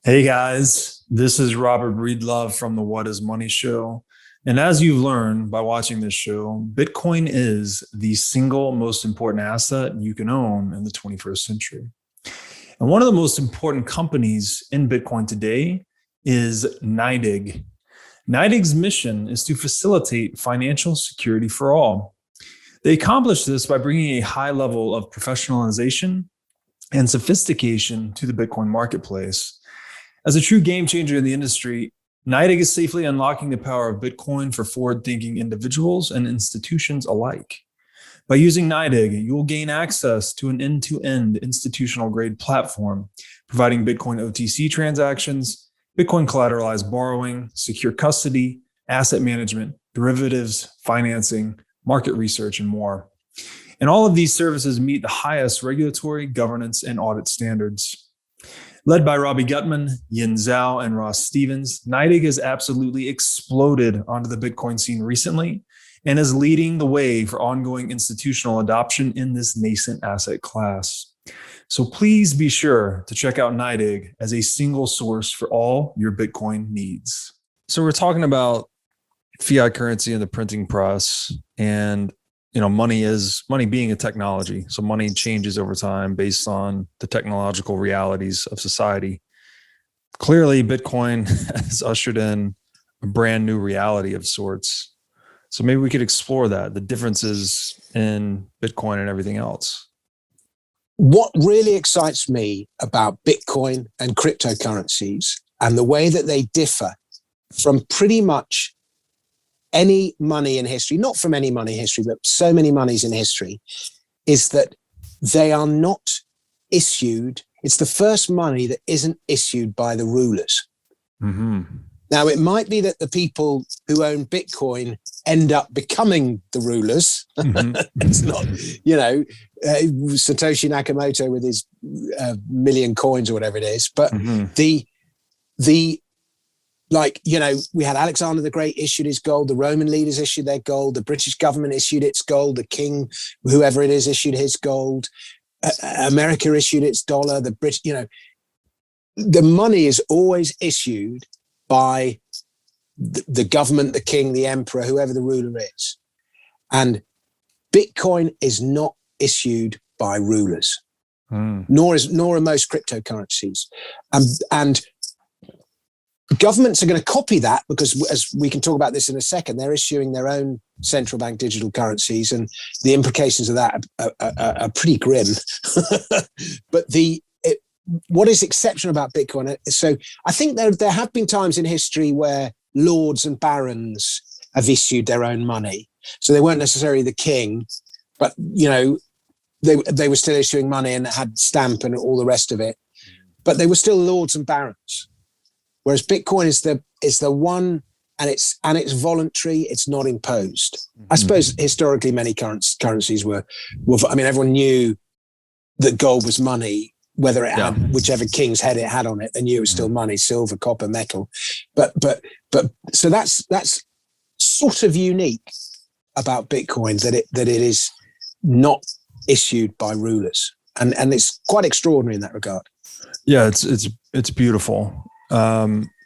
Hey guys, this is Robert Breedlove from the What is Money show. And as you've learned by watching this show, Bitcoin is the single most important asset you can own in the 21st century. And one of the most important companies in Bitcoin today is NYDIG. NYDIG's mission is to facilitate financial security for all. They accomplish this by bringing a high level of professionalization and sophistication to the Bitcoin marketplace. As a true game changer in the industry, NYDIG is safely unlocking the power of Bitcoin for forward-thinking individuals and institutions alike. By using NYDIG, you will gain access to an end-to-end institutional-grade platform, providing Bitcoin OTC transactions, Bitcoin collateralized borrowing, secure custody, asset management, derivatives, financing, market research, and more. And all of these services meet the highest regulatory, governance, and audit standards. Led by Robbie Gutman, Yin Zhao, and Ross Stevens, NYDIG has absolutely exploded onto the Bitcoin scene recently and is leading the way for ongoing institutional adoption in this nascent asset class. So please be sure to check out NYDIG as a single source for all your Bitcoin needs. So we're talking about fiat currency and the printing press, and money being a technology. So money changes over time based on the technological realities of society. Clearly, Bitcoin has ushered in a brand new reality of sorts. So maybe we could explore that, the differences in Bitcoin and everything else. What really excites me about Bitcoin and cryptocurrencies and the way that they differ from pretty much any money in history, not from any money in history, but so many monies in history, is that they are not issued. It's the first money that isn't issued by the rulers. Mm-hmm. Now, it might be that the people who own Bitcoin end up becoming the rulers. Mm-hmm. It's not, Satoshi Nakamoto with his million coins or whatever it is. But we had Alexander the Great issued his gold, the Roman leaders issued their gold, the British government issued its gold, the king, whoever it is, issued his gold, America issued its dollar, the money is always issued by the government, the king, the emperor, whoever the ruler is. And Bitcoin is not issued by rulers, nor are most cryptocurrencies. And governments are going to copy that because, as we can talk about this in a second, they're issuing their own central bank digital currencies, and the implications of that are pretty grim. But what is exceptional about Bitcoin? So I think there have been times in history where lords and barons have issued their own money. So they weren't necessarily the king, but they were still issuing money and had stamp and all the rest of it. But they were still lords and barons. Whereas Bitcoin is the one, and it's voluntary. It's not imposed. Mm-hmm. I suppose historically many currencies were. I mean, everyone knew that gold was money, whether it had whichever king's head it had on it. They knew it was still money: silver, copper, metal. But so that's sort of unique about Bitcoin, that it is not issued by rulers, and it's quite extraordinary in that regard. Yeah, it's beautiful.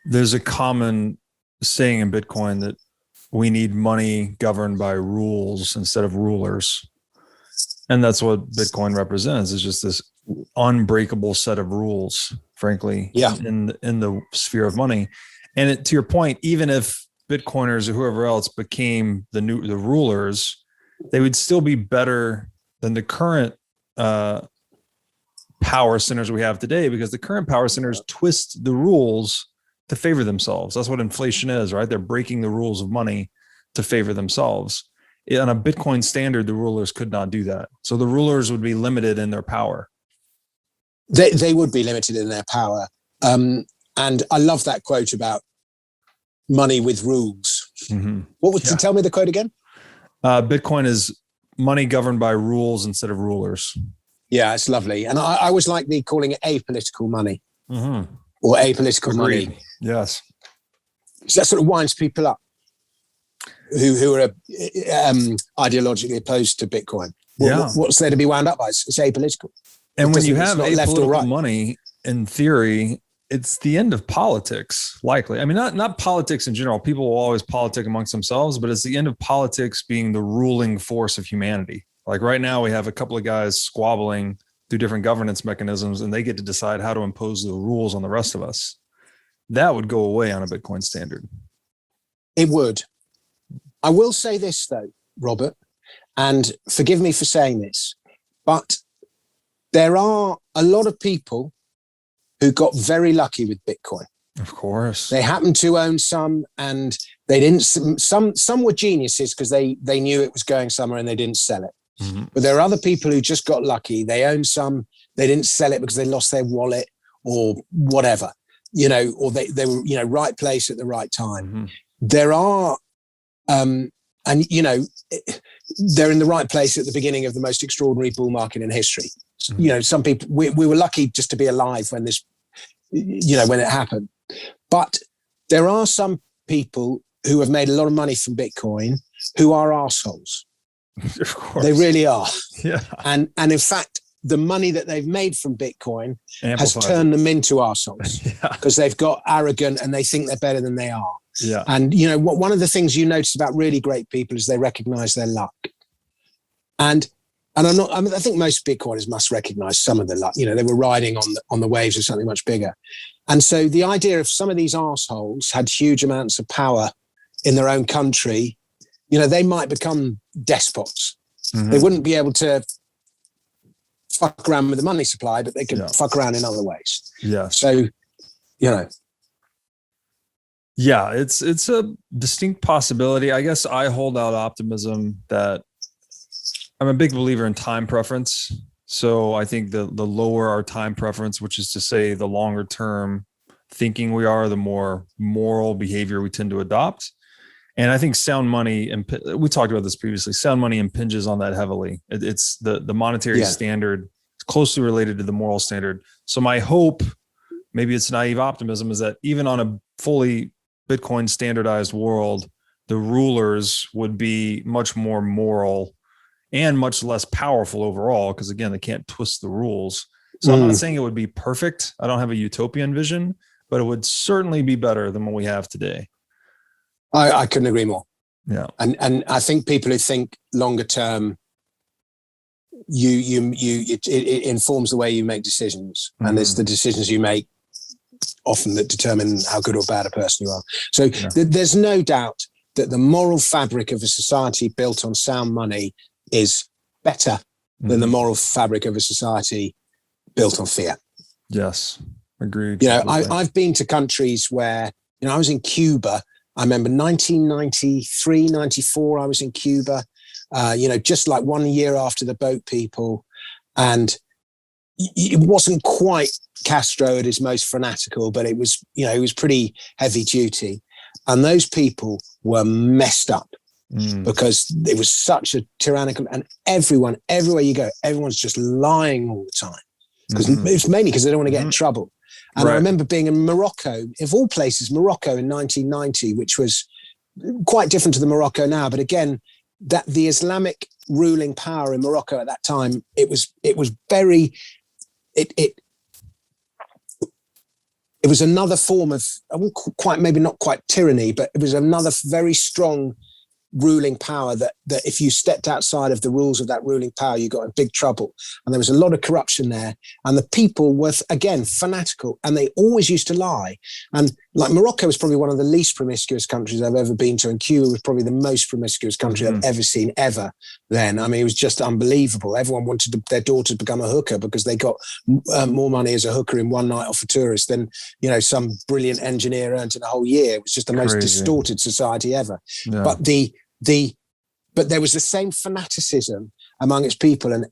There's a common saying in Bitcoin that we need money governed by rules instead of rulers. And that's what Bitcoin represents, is just this unbreakable set of rules, frankly, in the sphere of money. And to your point, even if Bitcoiners or whoever else became the rulers, they would still be better than the current power centers we have today, because the current power centers twist the rules to favor themselves. That's what inflation is, right? They're breaking the rules of money to favor themselves. On a Bitcoin standard, the rulers could not do that. So the rulers would be limited in their power. They would be limited in their power. And I love that quote about money with rules. Mm-hmm. Tell me the quote again? Bitcoin is money governed by rules instead of rulers. Yeah, it's lovely. And I always like calling it apolitical money, or apolitical money. Yes. So that sort of winds people up who are ideologically opposed to Bitcoin. What's there to be wound up by? It's apolitical. And when you have apolitical money, in theory, it's the end of politics, likely. I mean, not politics in general. People will always politic amongst themselves, but it's the end of politics being the ruling force of humanity. Like right now, we have a couple of guys squabbling through different governance mechanisms, and they get to decide how to impose the rules on the rest of us. That would go away on a Bitcoin standard. It would. I will say this, though, Robert, and forgive me for saying this, but there are a lot of people who got very lucky with Bitcoin. Of course. They happened to own some, and they didn't. Some were geniuses because they knew it was going somewhere and they didn't sell it. Mm-hmm. But there are other people who just got lucky. They owned some, they didn't sell it because they lost their wallet or whatever, or they were, right place at the right time. Mm-hmm. There are, and they're in the right place at the beginning of the most extraordinary bull market in history. Mm-hmm. Some people, we were lucky just to be alive when this, when it happened. But there are some people who have made a lot of money from Bitcoin who are assholes. Of course. They really are. Yeah. And in fact, the money that they've made from Bitcoin has turned them into assholes because they've got arrogant and they think they're better than they are. Yeah. And one of the things you notice about really great people is they recognize their luck. And I think most Bitcoiners must recognize some of the luck. They were riding on the waves of something much bigger. And so the idea of some of these assholes had huge amounts of power in their own country, they might become despots. Mm-hmm. They wouldn't be able to fuck around with the money supply, but they could fuck around in other ways. Yeah. So, Yeah, it's a distinct possibility. I guess I hold out optimism that I'm a big believer in time preference. So I think the lower our time preference, which is to say the longer term thinking we are, the more moral behavior we tend to adopt. And I think sound money, and we talked about this previously, sound money impinges on that heavily. It's the monetary standard is closely related to the moral standard. So my hope, maybe it's naive optimism, is that even on a fully Bitcoin standardized world, the rulers would be much more moral and much less powerful overall, because again, they can't twist the rules. So I'm not saying it would be perfect. I don't have a utopian vision, but it would certainly be better than what we have today. I couldn't agree more. Yeah. And I think people who think longer term, it informs the way you make decisions. Mm-hmm. And it's the decisions you make often that determine how good or bad a person you are. So there's no doubt that the moral fabric of a society built on sound money is better than the moral fabric of a society built on fiat. Yes, agreed. I've been to countries where, I was in Cuba. I remember 1993, 94, I was in Cuba, just like 1 year after the boat people. And it wasn't quite Castro at his most fanatical, but it was, it was pretty heavy duty. And those people were messed up because it was such a tyrannical, and everywhere you go, everyone's just lying all the time. Because it's mainly because they don't want to get in trouble. And I remember being in Morocco, of all places, Morocco in 1990, which was quite different to the Morocco now. But again, that the Islamic ruling power in Morocco at that time, it was another form of, maybe not quite tyranny, but it was another very strong ruling power that if you stepped outside of the rules of that ruling power, you got in big trouble. And there was a lot of corruption there. And the people were, again, fanatical, and they always used to lie. And like Morocco was probably one of the least promiscuous countries I've ever been to. And Cuba was probably the most promiscuous country I've ever seen ever then. I mean, it was just unbelievable. Everyone wanted their daughter to become a hooker because they got more money as a hooker in one night off a tourist than, some brilliant engineer earned in a whole year. It was just the most distorted society ever. Yeah. But there was the same fanaticism among its people and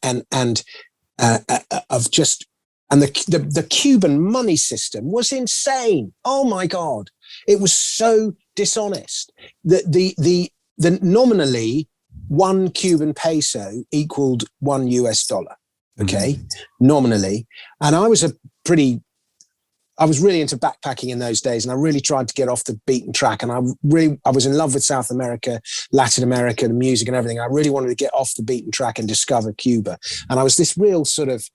the Cuban money system was insane. Oh my God. It was so dishonest that the nominally 1 Cuban peso equaled $1 US. Okay. Nominally. And I was really into backpacking in those days, and I really tried to get off the beaten track. And I was in love with South America, Latin America, the music and everything. I really wanted to get off the beaten track and discover Cuba. And I was this real sort of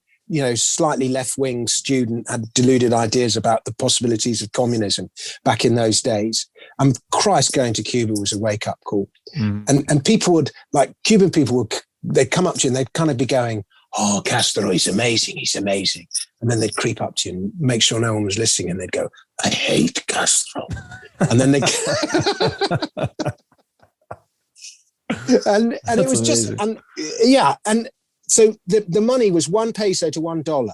slightly left-wing student had deluded ideas about the possibilities of communism back in those days. And Christ, going to Cuba was a wake-up call. And people would, like, Cuban people they'd come up to you and they'd kind of be going, "Oh, Castro, he's amazing. And then they'd creep up to you and make sure no one was listening. And they'd go, "I hate Castro." And then they and it was amazing. And so the money was 1 peso to $1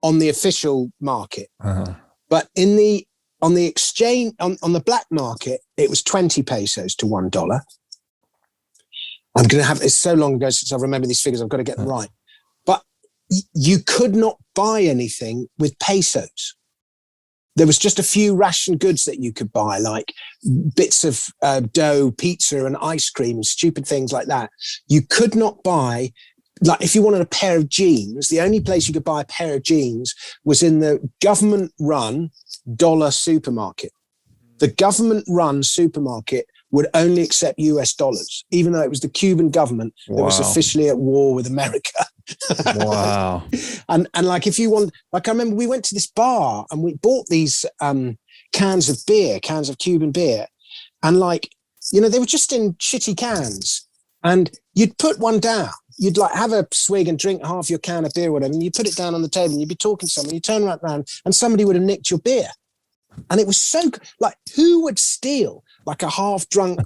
on the official market. But on the exchange, on the black market, it was 20 pesos to $1. It's so long ago since I remember these figures, I've got to get them right. But you could not buy anything with pesos. There was just a few ration goods that you could buy, like bits of dough, pizza and ice cream and stupid things like that. You could not buy, like, if you wanted a pair of jeans, the only place you could buy a pair of jeans was in the government-run dollar supermarket. The government-run supermarket would only accept US dollars, even though it was the Cuban government that was officially at war with America. Wow. And like, if you want, like, I remember we went to this bar and we bought these cans of Cuban beer. And like, they were just in shitty cans. And you'd put one down. You'd like have a swig and drink half your can of beer or whatever, and you put it down on the table and you'd be talking to someone, you turn right around and somebody would have nicked your beer. And it was so, like, who would steal like a half-drunk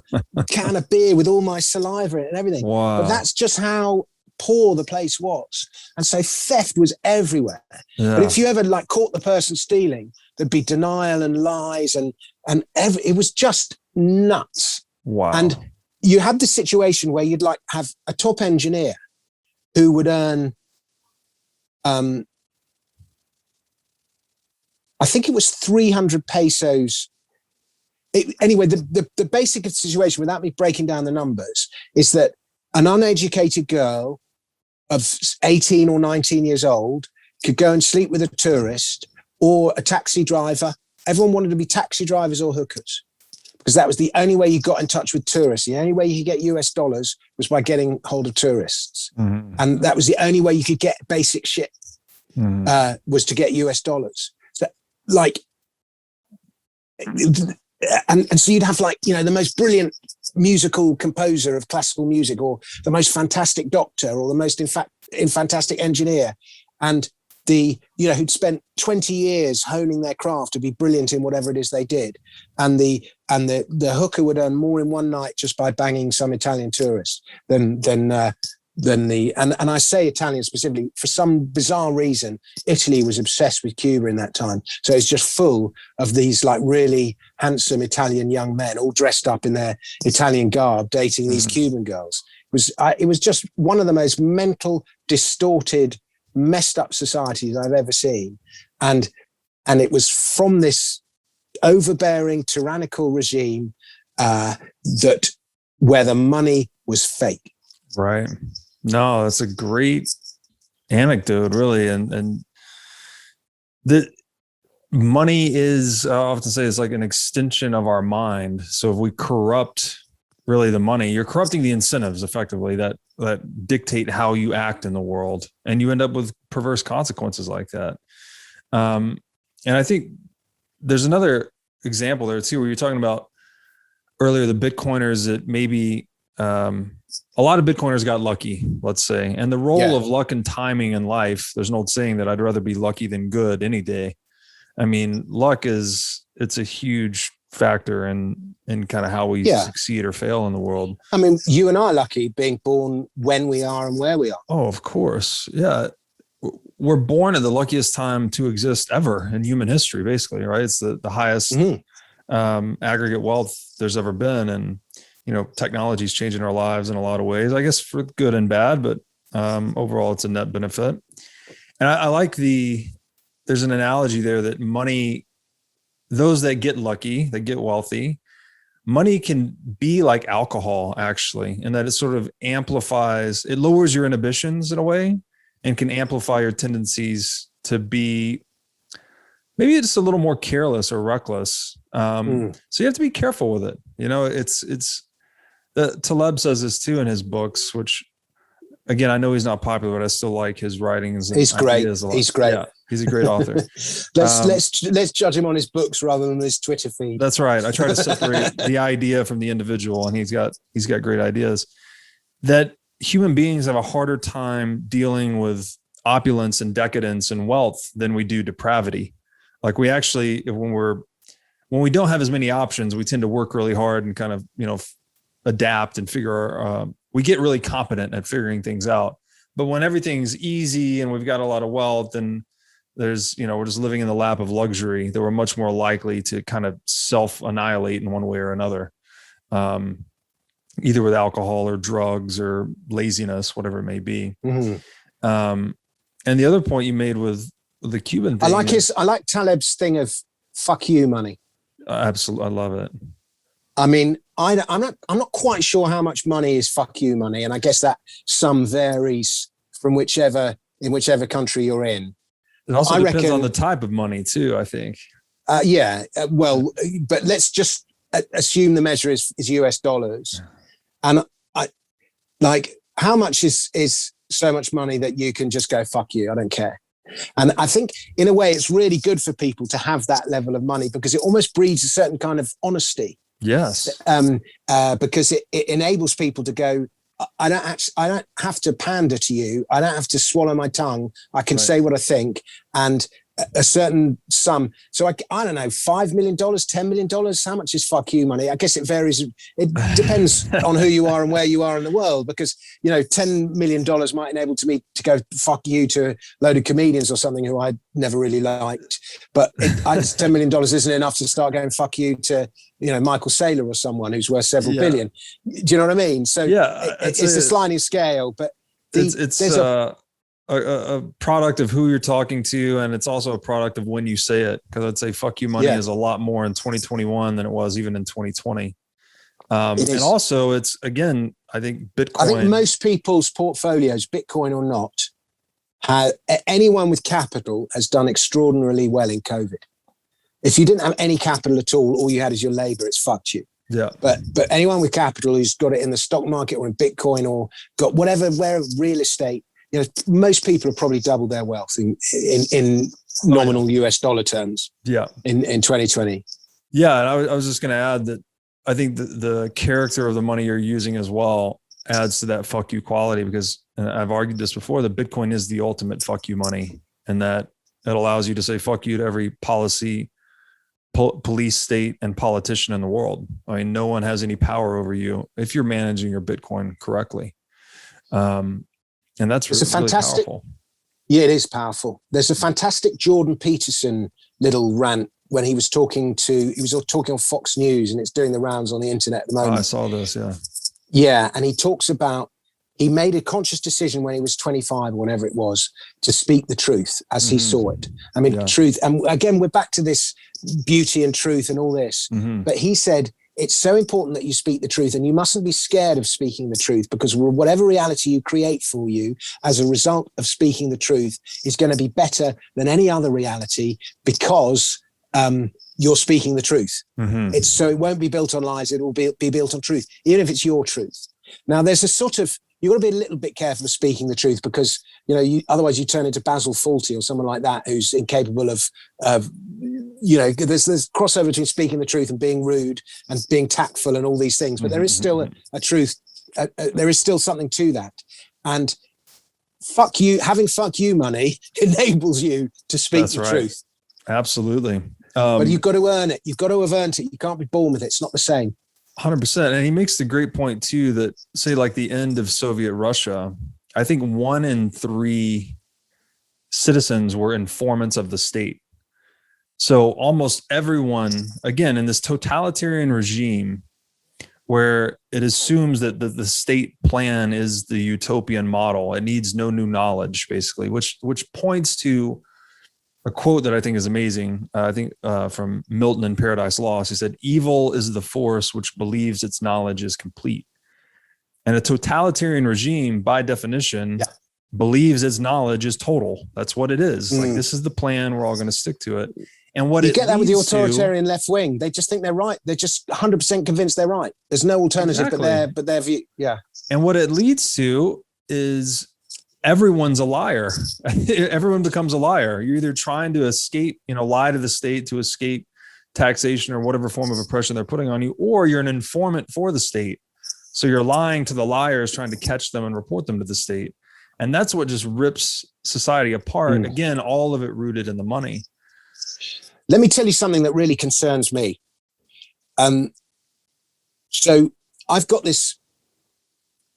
can of beer with all my saliva in it and everything? Wow. But that's just how poor the place was. And so theft was everywhere. Yeah. But if you ever like caught the person stealing, there'd be denial and lies and it was just nuts. Wow. And you had the situation where you'd like have a top engineer who would earn, I think it was 300 pesos. Anyway, the basic situation, without me breaking down the numbers, is that an uneducated girl of 18 or 19 years old could go and sleep with a tourist or a taxi driver. Everyone wanted to be taxi drivers or hookers, because that was the only way you got in touch with tourists. The only way you could get US dollars was by getting hold of tourists. Mm-hmm. And that was the only way you could get basic shit, was to get US dollars. So, like, and so you'd have, like, the most brilliant musical composer of classical music, or the most fantastic doctor, or the most fantastic engineer, and who'd spent 20 years honing their craft to be brilliant in whatever it is they did. And the hooker would earn more in one night just by banging some Italian tourist than I say Italian specifically, for some bizarre reason, Italy was obsessed with Cuba in that time. So it's just full of these like really handsome Italian young men all dressed up in their Italian garb, dating these Cuban girls. It was just one of the most mental, distorted, messed up societies I've ever seen. And it was from this overbearing, tyrannical regime where the money was fake. Right. No, that's a great anecdote, really. And the money is, I often say, it's like an extension of our mind. So if we corrupt really the money, you're corrupting the incentives effectively that dictate how you act in the world, and you end up with perverse consequences like that. And I think there's another example there too, where you're talking about earlier, the Bitcoiners that maybe a lot of Bitcoiners got lucky, let's say, and the role of luck and timing in life. There's an old saying that I'd rather be lucky than good any day. I mean, luck it's a huge factor in kind of how we succeed or fail in the world. I mean, you and I are lucky being born when we are and where we are. Oh, of course. Yeah. We're born at the luckiest time to exist ever in human history, basically, right? It's the highest aggregate wealth there's ever been. And, technology is changing our lives in a lot of ways, I guess for good and bad, but overall it's a net benefit. And I like there's an analogy there that money, those that get lucky, that get wealthy, money can be like alcohol, actually, in that it sort of amplifies, it lowers your inhibitions in a way and can amplify your tendencies to be maybe just a little more careless or reckless. So you have to be careful with it. Taleb says this too in his books, which again, I know he's not popular, but I still like his writings. And He's great. ideas a lot. He's great. Yeah, he's a great author. Let's judge him on his books rather than his Twitter feed. That's right. I try to separate the idea from the individual, and he's got great ideas. That human beings have a harder time dealing with opulence and decadence and wealth than we do depravity. Like we actually, when we don't have as many options, we tend to work really hard and kind of, adapt and we get really competent at figuring things out. But when everything's easy and we've got a lot of wealth and we're just living in the lap of luxury, that we're much more likely to kind of self-annihilate in one way or another, either with alcohol or drugs or laziness, whatever it may be. Mm-hmm. And the other point you made with the Cuban thing. I like Taleb's thing of fuck you money. Absolutely. I love it. I mean, I'm not quite sure how much money is fuck you money. And I guess that sum varies from whichever country you're in. It also depends on the type of money too, I think. But let's just assume the measure is US dollars. And I like, how much is so much money that you can just go, fuck you, I don't care. And I think in a way it's really good for people to have that level of money because it almost breeds a certain kind of honesty. Yes. Because it enables people to go, I don't have to pander to you. I don't have to swallow my tongue. I can say what I think. And a certain sum. So I don't know, $5 million, $10 million. How much is fuck you money? I guess it varies. It depends on who you are and where you are in the world, because, $10 million might enable me to go fuck you to a load of comedians or something who I never really liked. But $10 million isn't enough to start going fuck you to, Michael Saylor or someone who's worth several billion. Do you know what I mean? So it's a sliding scale, but it's a product of who you're talking to, and it's also a product of when you say it, because I'd say fuck you money is a lot more in 2021 than it was even in 2020. And also it's, again, I think Bitcoin. I think most people's portfolios, Bitcoin or not, anyone with capital has done extraordinarily well in COVID. If you didn't have any capital at all you had is your labor, it's fucked you. Yeah. But anyone with capital who's got it in the stock market or in Bitcoin or got where real estate, most people have probably doubled their wealth in nominal US dollar terms. Yeah. In 2020. Yeah. And I was just going to add that I think the character of the money you're using as well adds to that fuck you quality, because I've argued this before, that Bitcoin is the ultimate fuck you money, and that it allows you to say fuck you to every policy, police, state, and politician in the world. I mean, no one has any power over you if you're managing your Bitcoin correctly. And that's really powerful. Yeah, it is powerful. There's a fantastic Jordan Peterson little rant when he was talking on Fox News, and it's doing the rounds on the internet at the moment. Oh, I saw this. Yeah. Yeah. And he talks about, he made a conscious decision when he was 25 or whenever it was to speak the truth as he saw it. I mean, truth. And again, we're back to this beauty and truth and all this. Mm-hmm. But he said, it's so important that you speak the truth, and you mustn't be scared of speaking the truth, because whatever reality you create for you as a result of speaking the truth is going to be better than any other reality, because you're speaking the truth. Mm-hmm. So it won't be built on lies. It will be built on truth, even if it's your truth. Now, there's a sort of, you've got to be a little bit careful of speaking the truth, because, otherwise you turn into Basil Fawlty or someone like that, who's incapable of there's crossover between speaking the truth and being rude and being tactful and all these things. But there is still a truth. There is still something to that. And having fuck you money enables you to speak the truth. Absolutely. But you've got to earn it. You've got to have earned it. You can't be born with it. It's not the same. 100%. And he makes the great point too, that say like the end of Soviet Russia, I think 1 in 3 citizens were informants of the state. So almost everyone, again, in this totalitarian regime where it assumes that the state plan is the utopian model, it needs no new knowledge, basically, which points to a quote that I think is amazing. I think from Milton in Paradise Lost. He said, "Evil is the force which believes its knowledge is complete." And a totalitarian regime, by definition, believes its knowledge is total. That's what it is. Like, this is the plan. We're all going to stick to it. And what you get that with the authoritarian left wing, they just think they're right. They're just 100% convinced they're right. There's no alternative but their view. Yeah. And what it leads to is everyone's a liar. Everyone becomes a liar. You're either trying to escape, lie to the state to escape taxation or whatever form of oppression they're putting on you, or you're an informant for the state. So you're lying to the liars, trying to catch them and report them to the state. And that's what just rips society apart. Again, all of it rooted in the money. Let me tell you something that really concerns me. So I've got this,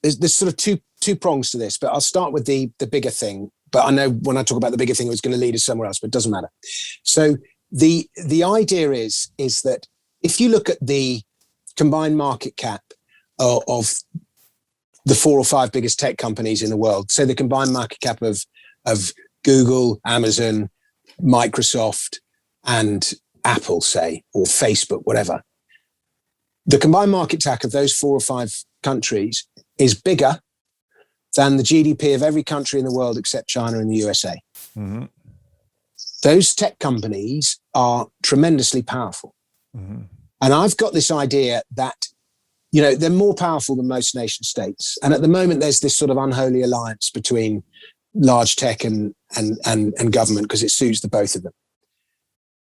there's sort of two prongs to this, but I'll start with the bigger thing. But I know when I talk about the bigger thing, it's going to lead us somewhere else, but it doesn't matter. So the idea is that if you look at the combined market cap of the 4 or 5 biggest tech companies in the world, so the combined market cap of Google, Amazon, Microsoft, and Apple, say, or Facebook, whatever, the combined market cap of those 4 or 5 countries is bigger than the GDP of every country in the world except China and the USA. Mm-hmm. Those tech companies are tremendously powerful. Mm-hmm. And I've got this idea that, they're more powerful than most nation states. And at the moment, there's this sort of unholy alliance between large tech and government because it suits the both of them.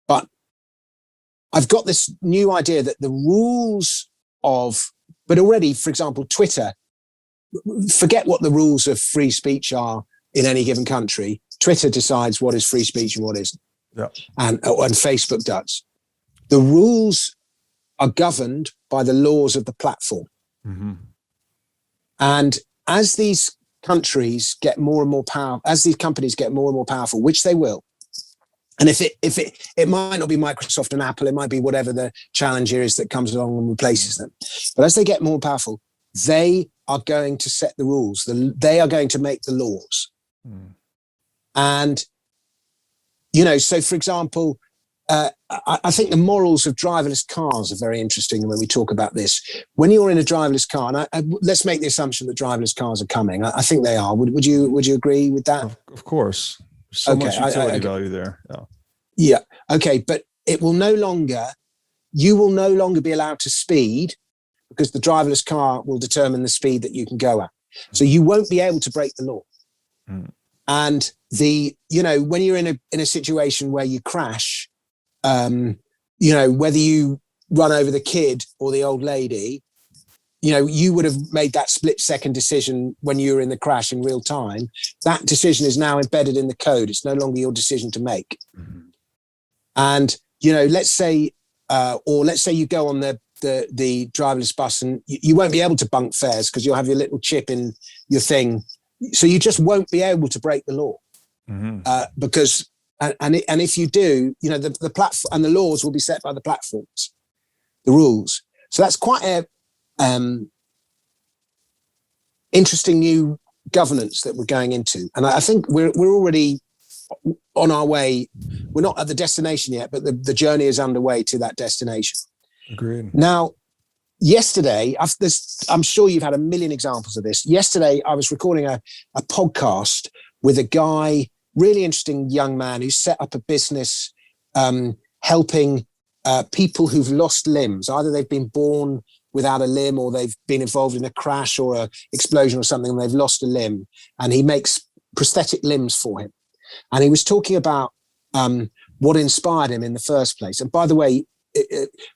But I've got this new idea that the rules but already, for example, Twitter, forget what the rules of free speech are in any given country. Twitter decides what is free speech and what isn't. Yeah. And Facebook does. The rules are governed by the laws of the platform. Mm-hmm. And as these countries get more and more powerful, as these companies get more and more powerful, which they will, and if it might not be Microsoft and Apple, it might be whatever the challenger is that comes along and replaces them. But as they get more powerful, they are going to set the rules. They are going to make the laws. Mm. And, so for example, I think the morals of driverless cars are very interesting when we talk about this. When you're in a driverless car, and let's make the assumption that driverless cars are coming. I think they are. Would you agree with that? Of course. So much utility value there. Yeah. Okay. But you will no longer be allowed to speed because the driverless car will determine the speed that you can go at. So you won't be able to break the law. Mm. And when you're in a situation where you crash, whether you run over the kid or the old lady, you would have made that split-second decision when you were in the crash in real time. That decision is now embedded in the code. It's no longer your decision to make. Mm-hmm. And, let's say you go on the driverless bus and you won't be able to bunk fares because you'll have your little chip in your thing. So you just won't be able to break the law. Mm-hmm. Because if you do, the platform and the laws will be set by the platforms, the rules. So that's quite a interesting new governance that we're going into. And I think we're already on our way. We're not at the destination yet, but the journey is underway to that destination. Agreed. Now, yesterday, I'm sure you've had a million examples of this. Yesterday, I was recording a podcast with a guy, really interesting young man who set up a business helping people who've lost limbs. Either they've been born without a limb or they've been involved in a crash or an explosion or something and they've lost a limb. And he makes prosthetic limbs for him. And he was talking about what inspired him in the first place. And by the way,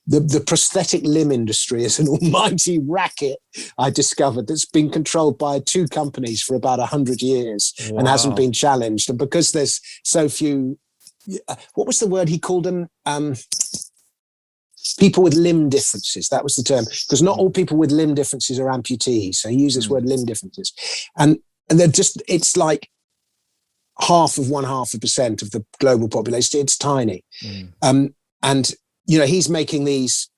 the prosthetic limb industry is an almighty racket, I discovered, that's been controlled by 2 companies for about 100 years. Wow. And hasn't been challenged. And because there's so few, what was the word he called them? People with limb differences. That was the term. Because not all people with limb differences are amputees. So he used this word limb differences. And they're just, it's like 0.5% of the global population. It's tiny. And he's making these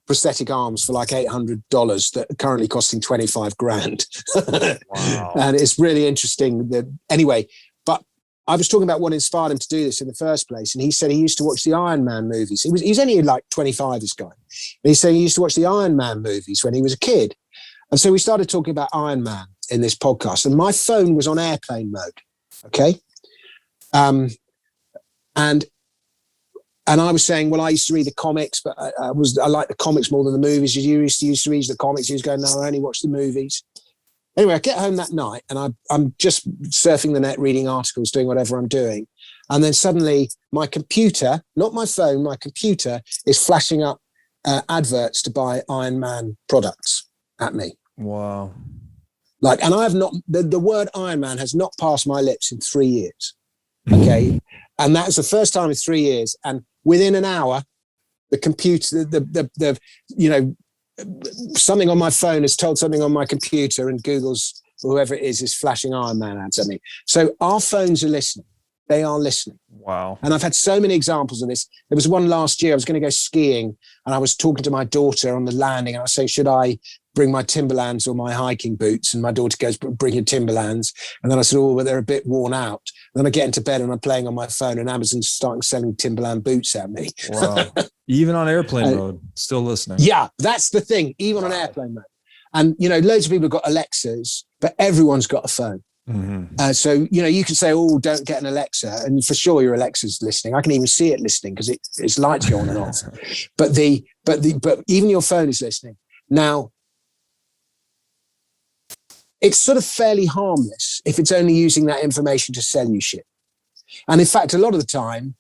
prosthetic arms for like $800 that are currently costing $25,000. Wow. And it's really interesting anyway, but I was talking about what inspired him to do this in the first place. And he said he used to watch the Iron Man movies. He's only like 25, this guy. And he said he used to watch the Iron Man movies when he was a kid. And so we started talking about Iron Man in this podcast and my phone was on airplane mode. Okay. And I was saying, well, I used to read the comics, but I like the comics more than the movies. You used to read the comics. He was going, no, I only watch the movies. Anyway, I get home that night and I'm just surfing the net, reading articles, doing whatever I'm doing. And then suddenly my computer, not my phone, my computer is flashing up adverts to buy Iron Man products at me. Wow. Like, and I have not, the word Iron Man has not passed my lips in 3 years. Okay. And that's the first time in 3 years. And within an hour, the computer, the you know, something on my phone has told something on my computer, and Google's, or whoever it is flashing Iron Man ads at me. So our phones are listening. They are listening. Wow. And I've had so many examples of this. There was one last year. I was going to go skiing and I was talking to my daughter on the landing, and I was saying, should I bring my Timberlands or my hiking boots? And my daughter goes, bring your Timberlands. And then I said, oh, but they're a bit worn out. And then I get into bed and I'm playing on my phone, and Amazon's starting selling Timberland boots at me. Wow. Even on airplane mode, still listening. Yeah, that's the thing. Even on airplane mode. And, you know, loads of people have got Alexas, but everyone's got a phone. Mm-hmm. So, you know, you can say, oh, don't get an Alexa. And for sure your Alexa's listening. I can even see it listening because its lights go on and off. But even your phone is listening. Now, it's sort of fairly harmless if it's only using that information to sell you shit. And in fact, a lot of the time,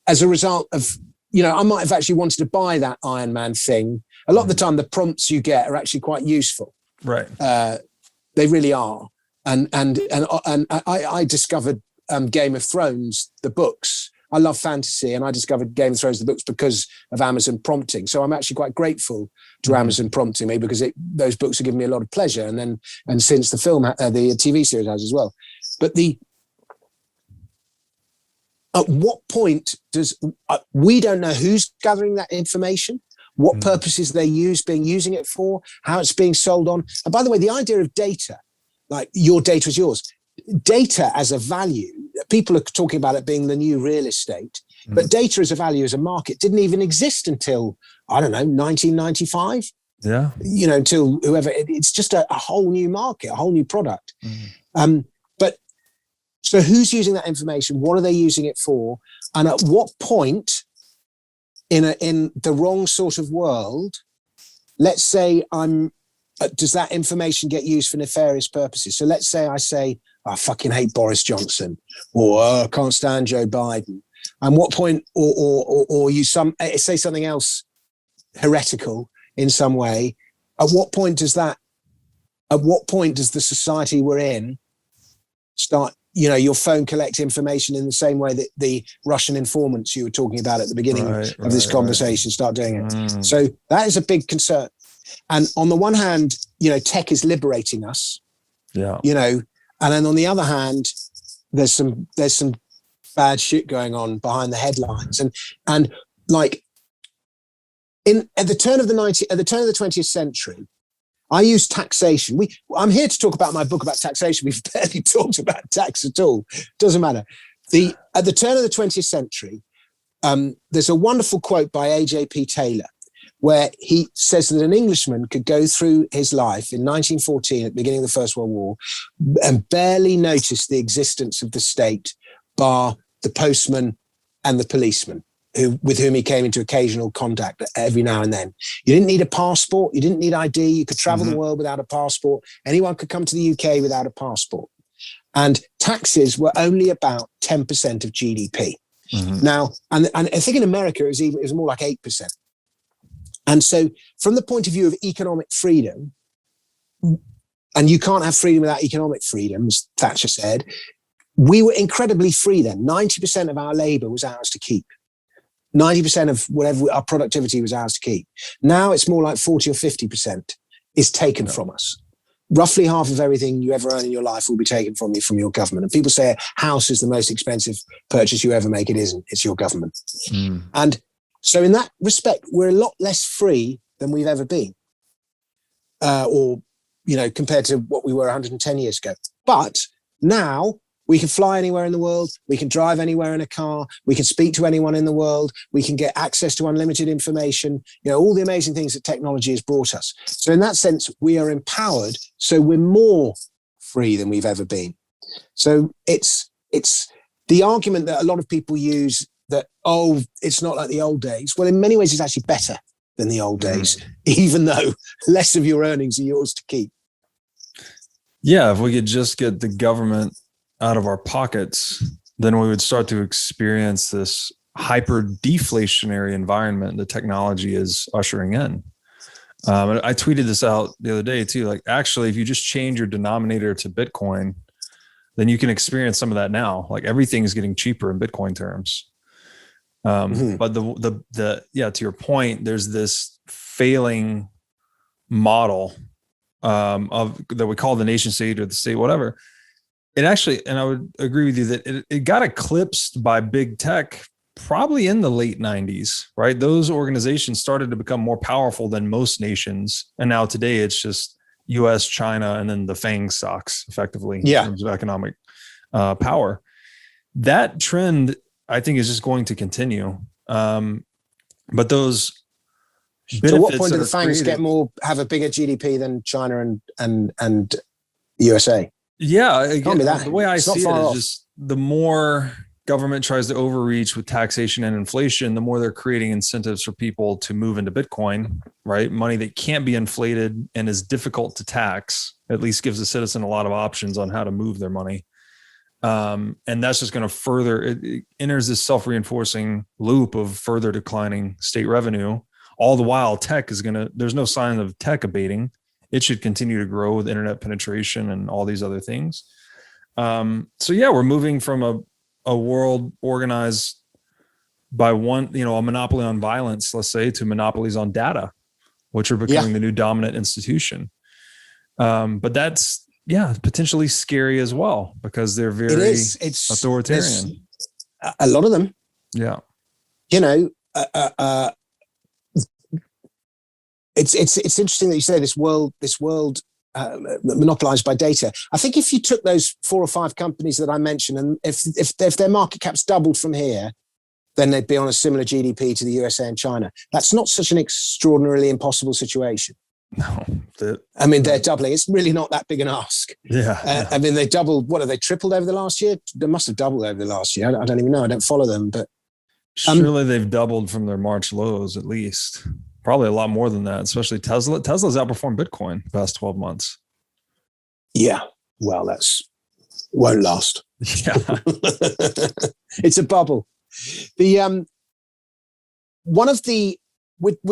as a result of, you know, I might have actually wanted to buy that Iron Man thing. A lot of the time, the prompts you get are actually quite useful. Right. They really are. And I discovered Game of Thrones, the books. I love fantasy, and I discovered Game of Thrones, the books, because of Amazon prompting. So I'm actually quite grateful to Amazon prompting me, because those books have given me a lot of pleasure. And since the film, the TV series has as well. But at what point does we don't know who's gathering that information, what purposes they're using it for, how it's being sold on. And by the way, the idea of data, like your data is yours. Data as a value, people are talking about it being the new real estate, but data as a value, as a market, didn't even exist until, I don't know, 1995. Yeah. You know, until whoever, it's just a whole new market, a whole new product. But so who's using that information? What are they using it for? And at what point in the wrong sort of world, let's say does that information get used for nefarious purposes? So let's say I say, I fucking hate Boris Johnson, or I can't stand Joe Biden. And what point, or you say something else heretical in some way? At what point does the society we're in start, you know, your phone collect information in the same way that the Russian informants you were talking about at the beginning of this conversation start doing it? So that is a big concern. And on the one hand, you know, tech is liberating us. Yeah. You know, and then on the other hand, there's some bad shit going on behind the headlines. And like at the turn of the 20th century, I used taxation. I'm here to talk about my book about taxation. We've barely talked about tax at all. Doesn't matter. At the turn of the 20th century, there's a wonderful quote by A.J.P. Taylor, where he says that an Englishman could go through his life in 1914 at the beginning of the First World War and barely notice the existence of the state, bar the postman and the policeman with whom he came into occasional contact every now and then. You didn't need a passport. You didn't need ID. You could travel the world without a passport. Anyone could come to the UK without a passport. And taxes were only about 10% of GDP. Now, and I think in America it was more like 8%. And so from the point of view of economic freedom, and you can't have freedom without economic freedom, as Thatcher said, we were incredibly free then. 90% of our labor was ours to keep. 90% of whatever our productivity was ours to keep. Now it's more like 40 or 50% is taken from us. Roughly half of everything you ever earn in your life will be taken from you, from your government. And people say a house is the most expensive purchase you ever make. It isn't. It's your government. And so in that respect, we're a lot less free than we've ever been, or, you know, compared to what we were 110 years ago. But now we can fly anywhere in the world. We can drive anywhere in a car. We can speak to anyone in the world. We can get access to unlimited information, you know, all the amazing things that technology has brought us. So in that sense, we are empowered. So we're more free than we've ever been. So it's the argument that a lot of people use that, oh, it's not like the old days. Well, in many ways, it's actually better than the old days, even though less of your earnings are yours to keep. Yeah, if we could just get the government out of our pockets, then we would start to experience this hyper deflationary environment the technology is ushering in. I tweeted this out the other day too. Like, actually, if you just change your denominator to Bitcoin, then you can experience some of that now. Like, everything is getting cheaper in Bitcoin terms. But to your point, there's this failing model of that we call the nation state or the state, whatever. It actually, and I would agree with you that it got eclipsed by big tech probably in the late 90s, right? Those organizations started to become more powerful than most nations. And now today it's just US, China, and then the FANG stocks effectively in terms of economic power. That trend, I think, is just going to continue. But those benefits. So what point do the FANGs have a bigger GDP than China and USA? Yeah, again, the way I see it is just the more government tries to overreach with taxation and inflation, the more they're creating incentives for people to move into Bitcoin, right? Money that can't be inflated and is difficult to tax, at least gives the citizen a lot of options on how to move their money. And that's just going to further, it enters this self-reinforcing loop of further declining state revenue. All the while, tech is there's no sign of tech abating. It should continue to grow with internet penetration and all these other things. So yeah, we're moving from a world organized by a monopoly on violence, let's say, to monopolies on data, which are becoming the new dominant institution. But that's, potentially scary as well, because they're very authoritarian. A lot of them. Yeah. It's interesting that you say this world monopolized by data. I think if you took those 4 or 5 companies that I mentioned, and if their market caps doubled from here, then they'd be on a similar GDP to the USA and China. That's not such an extraordinarily impossible situation. No, they're doubling. It's really not that big an ask. Yeah. They doubled. What have they tripled over the last year? They must have doubled over the last year. I don't even know. I don't follow them, but surely they've doubled from their March lows at least. Probably a lot more than that, especially Tesla. Tesla's outperformed Bitcoin the past 12 months. Yeah. Well, that's won't last. Yeah. It's a bubble. We're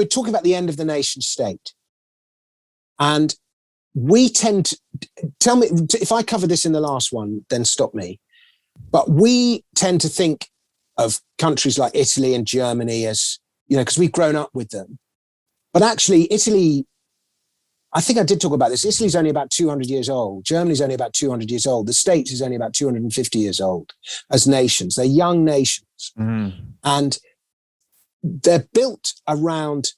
talking about the end of the nation state. And we tend to, tell me if I cover this in the last one, then stop me. But we tend to think of countries like Italy and Germany as, because we've grown up with them. But actually, Italy, I think I did talk about this. Italy's only about 200 years old. Germany's only about 200 years old. The States is only about 250 years old as nations. They're young nations. And they're built around,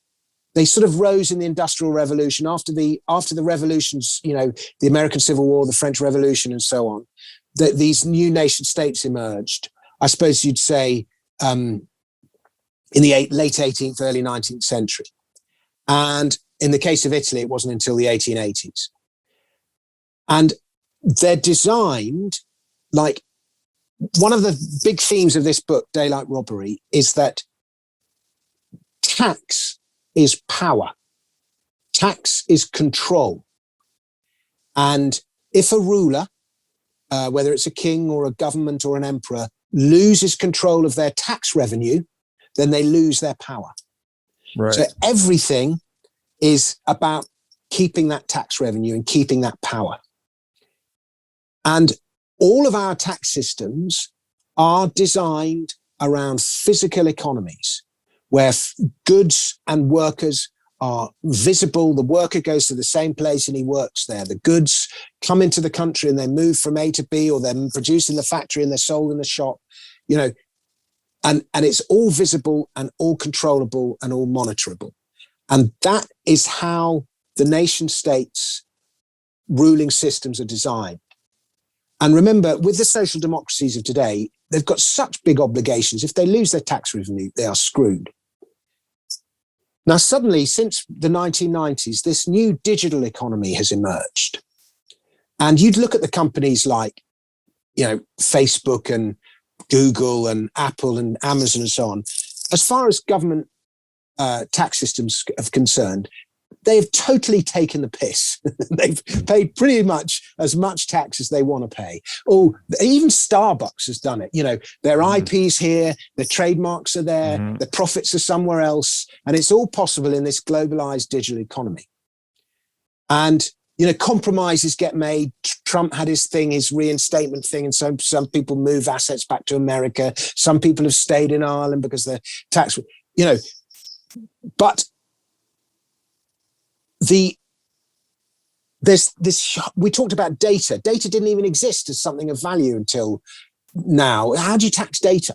they sort of rose in the Industrial Revolution after the revolutions, the American Civil War, the French Revolution, and so on. These new nation states emerged. I suppose you'd say in the late 18th, early 19th century. And in the case of Italy, it wasn't until the 1880s. And they're designed, like, one of the big themes of this book, Daylight Robbery, is that tax is power. Tax is control. And if a ruler, whether it's a king or a government or an emperor, loses control of their tax revenue, then they lose their power. Right. So everything is about keeping that tax revenue and keeping that power. And all of our tax systems are designed around physical economies where goods and workers are visible. The worker goes to the same place and he works there. The goods come into the country and they move from A to B, or they're produced in the factory and they're sold in the shop, and it's all visible and all controllable and all monitorable. And that is how the nation states' ruling systems are designed. And remember, with the social democracies of today, they've got such big obligations. If they lose their tax revenue, they are screwed. Now, suddenly, since the 1990s, this new digital economy has emerged. And you'd look at the companies like, Facebook and Google and Apple and Amazon and so on. As far as government tax systems are concerned, they've totally taken the piss. They've paid pretty much tax as they want to pay. Oh, even Starbucks has done it. You know, their IP's here, their trademarks are there, the profits are somewhere else, and it's all possible in this globalized digital economy. And you know, compromises get made. Trump had his thing, his reinstatement thing, and some people move assets back to America. Some people have stayed in Ireland because the tax, you know, but there's this, we talked about data. Data didn't even exist as something of value until now. How do you tax data?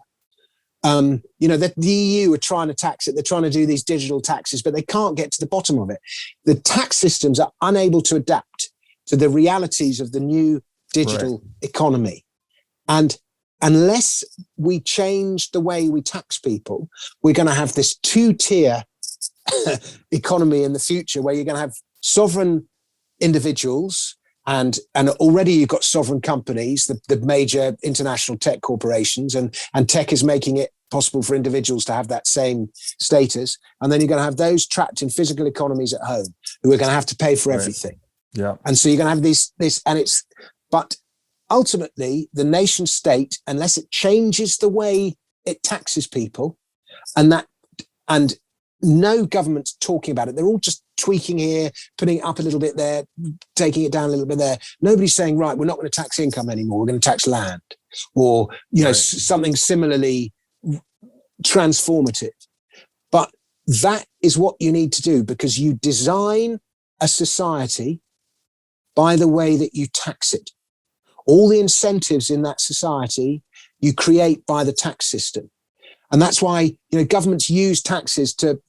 You know, the EU are trying to tax it. They're trying to do these digital taxes, but they can't get to the bottom of it. The tax systems are unable to adapt to the realities of the new digital economy. And unless we change the way we tax people, we're going to have this two-tier economy in the future where you're going to have sovereign individuals and already you've got sovereign companies, the major international tech corporations, and tech is making it possible for individuals to have that same status. And then you're going to have those trapped in physical economies at home who are going to have to pay for everything. Yeah. And so you're going to have this, but ultimately the nation state, unless it changes the way it taxes people, and no government's talking about it. They're all just tweaking here, putting it up a little bit there, taking it down a little bit there. Nobody's saying, right, we're not going to tax income anymore. We're going to tax land, or, you know, something similarly transformative. But that is what you need to do, because you design a society by the way that you tax it. All the incentives in that society you create by the tax system. And that's why, you know, governments use taxes to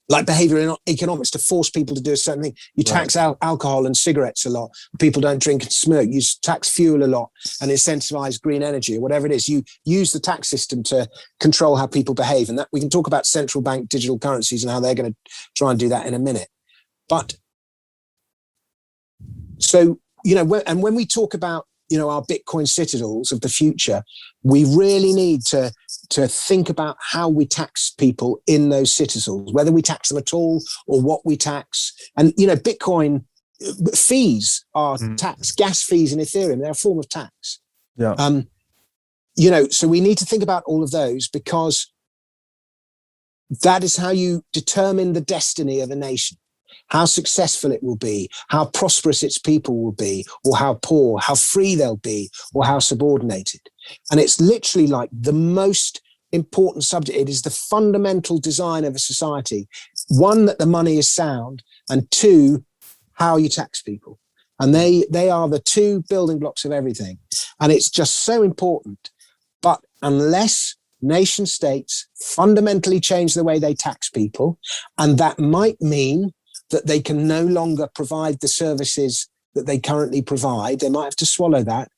like behavioral economics, to force people to do a certain thing. You tax alcohol and cigarettes a lot. People don't drink and smoke. You tax fuel a lot and incentivize green energy, or whatever it is. You use the tax system to control how people behave. And that we can talk about central bank digital currencies and how they're going to try and do that in a minute. But so, you know, when we talk about, you know, our Bitcoin citadels of the future, we really need to think about how we tax people in those citadels, whether we tax them at all or what we tax. And, you know, Bitcoin fees are tax, gas fees in Ethereum, they're a form of tax. Yeah. You know, so we need to think about all of those, because that is how you determine the destiny of a nation. How successful it will be, how prosperous its people will be, or how poor, how free they'll be, or how subordinated. And it's literally like the most important subject. It is the fundamental design of a society. One, that the money is sound, and two, how you tax people. And they are the two building blocks of everything. And it's just so important. But unless nation states fundamentally change the way they tax people, and that might mean that they can no longer provide the services that they currently provide. They might have to swallow that.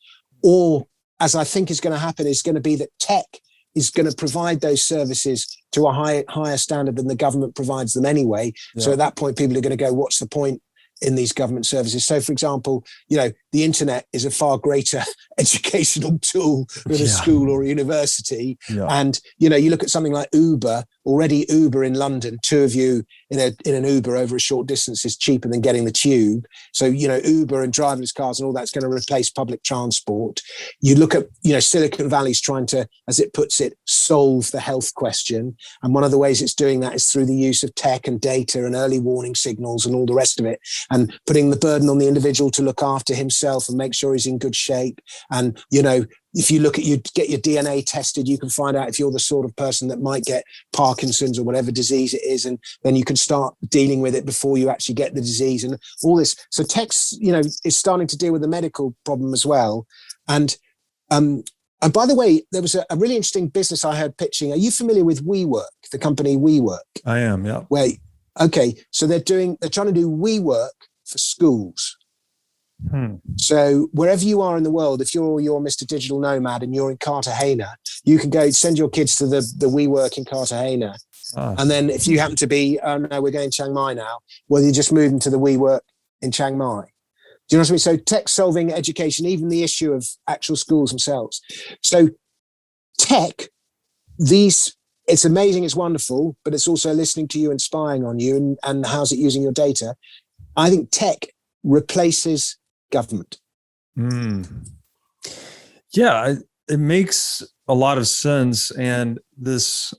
Or, as I think is going to happen, is going to be that tech is going to provide those services to a higher standard than the government provides them anyway. Yeah. So at that point, people are going to go, what's the point in these government services? So, for example, you know, the internet is a far greater educational tool than a school or a university. Yeah. And, you know, you look at something like Uber. Already Uber in London, two of you in an Uber over a short distance is cheaper than getting the tube. So, you know, Uber and driverless cars and all that's going to replace public transport. You look at, you know, Silicon Valley's trying to, as it puts it, solve the health question. And one of the ways it's doing that is through the use of tech and data and early warning signals and all the rest of it, and putting the burden on the individual to look after himself and make sure he's in good shape. And, you know, if you look at, you get your DNA tested, you can find out if you're the sort of person that might get Parkinson's or whatever disease it is, and then you can start dealing with it before you actually get the disease and all this. So tech's, you know, is starting to deal with the medical problem as well. And by the way, there was a really interesting business I heard pitching. Are you familiar with WeWork, the company WeWork? I am, yeah. Okay, so they're trying to do WeWork for schools. So wherever you are in the world, if you're Mr. Digital Nomad and you're in Cartagena, you can go send your kids to the WeWork in Cartagena. And then if you happen to be, oh no, we're going to Chiang Mai now, well, you just move into the WeWork in Chiang Mai. Do you know what I mean? So tech solving education, even the issue of actual schools themselves. So tech, these it's amazing, it's wonderful, but it's also listening to you and spying on you, and how's it using your data. I think tech replaces government. Yeah, it makes a lot of sense. And this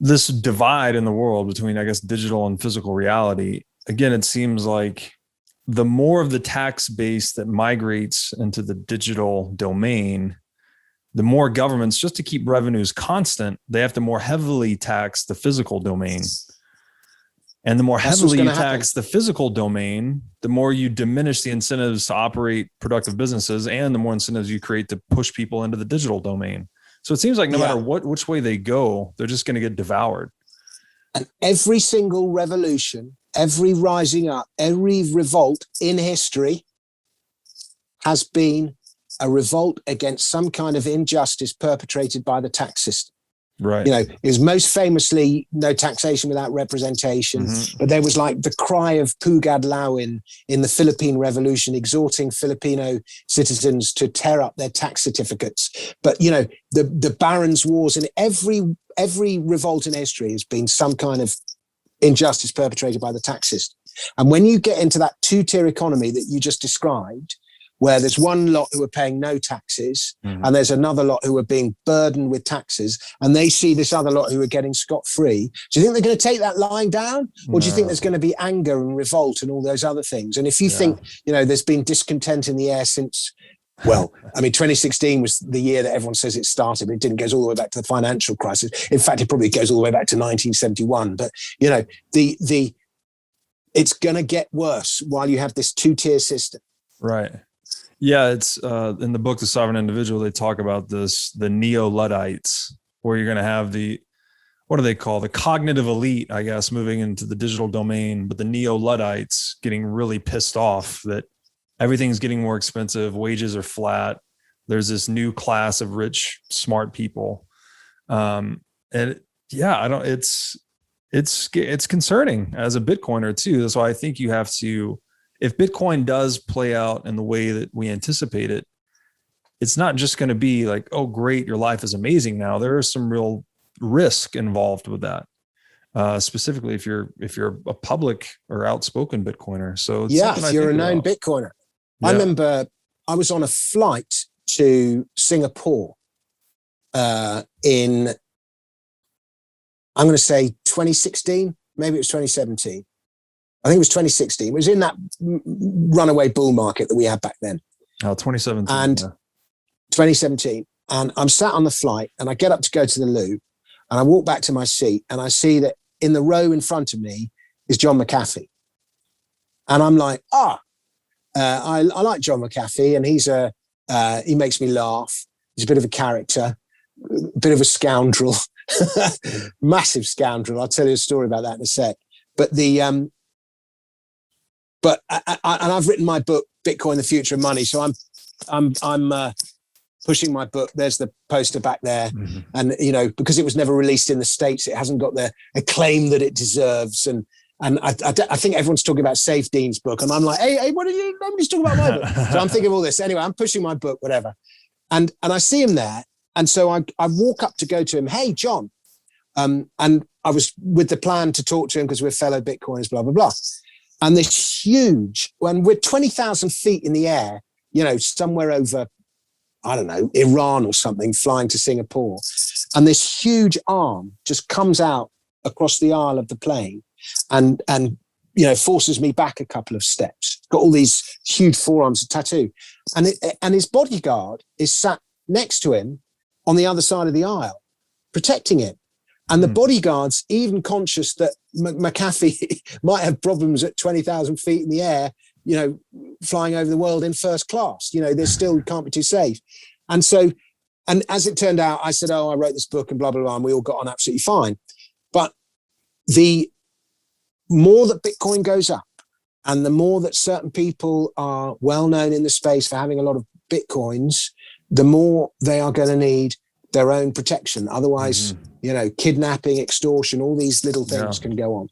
divide in the world between, I guess, digital and physical reality, again, it seems like the more of the tax base that migrates into the digital domain, the more governments, just to keep revenues constant, they have to more heavily tax the physical domain. And the more heavily you tax the physical domain, the more you diminish the incentives to operate productive businesses, and the more incentives you create to push people into the digital domain. So it seems like no matter which way they go, they're just going to get devoured. And every single revolution, every rising up, every revolt in history has been a revolt against some kind of injustice perpetrated by the tax system. Right. You know, it was most famously no taxation without representation. But there was like the cry of Pugad Lawin in the Philippine Revolution, exhorting Filipino citizens to tear up their tax certificates. But, you know, the Barons' Wars, and every revolt in history has been some kind of injustice perpetrated by the tax system. And when you get into that two-tier economy that you just described, where there's one lot who are paying no taxes, and there's another lot who are being burdened with taxes, and they see this other lot who are getting scot-free. Do you think they're going to take that lying down? Or do you think there's going to be anger and revolt and all those other things? And if you think, you know, there's been discontent in the air since, well, I mean, 2016 was the year that everyone says it started, but it didn't go all the way back to the financial crisis. In fact, it probably goes all the way back to 1971. But, you know, it's going to get worse while you have this two-tier system. Right. Yeah, it's in the book, The Sovereign Individual, they talk about this, the neo-Luddites, where you're going to have what do they call the cognitive elite, I guess, moving into the digital domain, but the neo-Luddites getting really pissed off that everything's getting more expensive, wages are flat. There's this new class of rich, smart people. And yeah, it's concerning as a Bitcoiner too. That's why I think you have to, if Bitcoin does play out in the way that we anticipate it, it's not just going to be like, oh, great, your life is amazing now. There is some real risk involved with that, specifically if you're a public or outspoken Bitcoiner. So if you're a known Bitcoiner. I remember I was on a flight to Singapore in, I'm going to say 2016, maybe it was 2017. I think it was 2016. It was in that runaway bull market that we had back then. Oh, 2017. And 2017. And I'm sat on the flight and I get up to go to the loo and I walk back to my seat and I see that in the row in front of me is John McAfee. And I'm like, I like John McAfee, and he makes me laugh. He's a bit of a character, a bit of a scoundrel, massive scoundrel. I'll tell you a story about that in a sec. But I've written my book, Bitcoin: The Future of Money. So I'm pushing my book. There's the poster back there. And, you know, because it was never released in the States, it hasn't got the acclaim that it deserves. And I think everyone's talking about Safe Dean's book. And I'm like, hey, what are you? Nobody's talking about my book. So I'm thinking of all this. Anyway, I'm pushing my book, whatever. And I see him there. And so I walk up to go to him. Hey, John. And I was with the plan to talk to him because we're fellow Bitcoiners, blah, blah, blah. And this huge, when we're 20,000 feet in the air, you know, somewhere over, I don't know, Iran or something, flying to Singapore. And this huge arm just comes out across the aisle of the plane and you know, forces me back a couple of steps. Got all these huge forearms of tattoo. And his bodyguard is sat next to him on the other side of the aisle, protecting him. And the bodyguard's even conscious that McAfee might have problems at 20,000 feet in the air, you know, flying over the world in first class. You know, there's still can't be too safe. And so, and as it turned out, I said, I wrote this book and blah, blah, blah, and we all got on absolutely fine. But the more that Bitcoin goes up and the more that certain people are well known in the space for having a lot of Bitcoins, the more they are going to need their own protection. Otherwise, you know, kidnapping, extortion, all these little things can go on.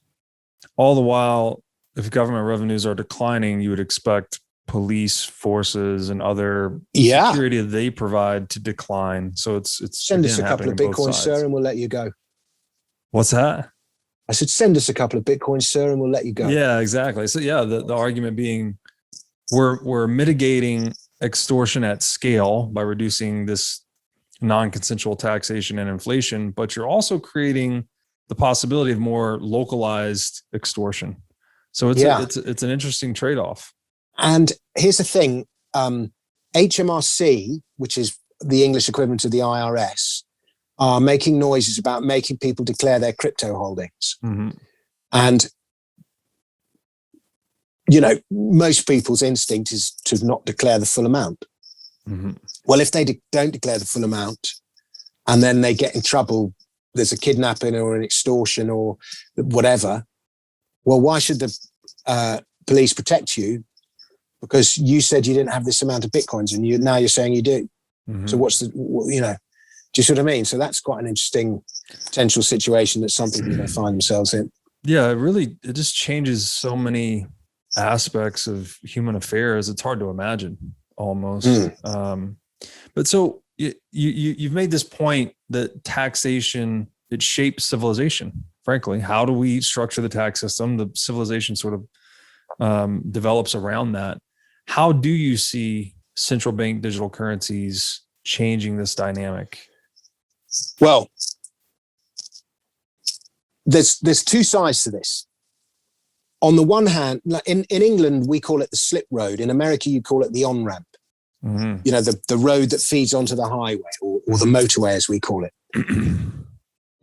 All the while, if government revenues are declining, you would expect police forces and other Yeah. security that they provide to decline. So it's Send us again, a couple of happening on both Bitcoins, sides. sir, and we'll let you go. What's that? I said, send us a couple of Bitcoins, sir, and we'll let you go. Yeah, exactly. So yeah, the argument being we're mitigating extortion at scale by reducing this non-consensual taxation and inflation, but you're also creating the possibility of more localized extortion. So it's an interesting trade-off. And here's the thing, HMRC, which is the English equivalent of the IRS, are making noises about making people declare their crypto holdings. Mm-hmm. And, most people's instinct is to not declare the full amount. Mm-hmm. Well, if they don't declare the full amount and then they get in trouble, there's a kidnapping or an extortion or whatever, well, why should the police protect you? Because you said you didn't have this amount of Bitcoins and now you're saying you do. Mm-hmm. So do you see what I mean? So that's quite an interesting potential situation that some people may find themselves in. Yeah, it just changes so many aspects of human affairs. It's hard to imagine almost. But so you've made this point that taxation, it shapes civilization. Frankly, how do we structure the tax system? The civilization sort of develops around that. How do you see central bank digital currencies changing this dynamic? Well, there's two sides to this. On the one hand, in England, we call it the slip road. In America, you call it the on-ramp. Mm-hmm. The road that feeds onto the highway or the motorway, as we call it.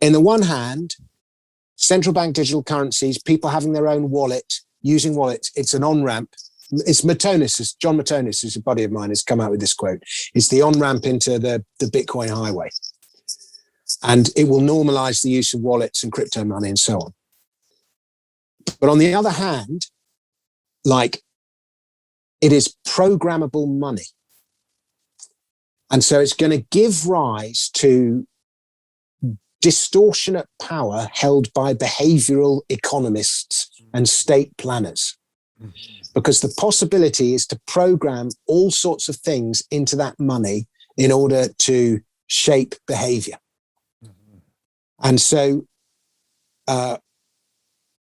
In the one hand, central bank digital currencies, people having their own wallet, using wallets, it's an on-ramp. It's Matonis, John Matonis, who's a buddy of mine, has come out with this quote. It's the on-ramp into the Bitcoin highway. And it will normalize the use of wallets and crypto money and so on. But on the other hand, it is programmable money. And so it's going to give rise to distortionate power held by behavioral economists and state planners. Because the possibility is to program all sorts of things into that money in order to shape behavior. And so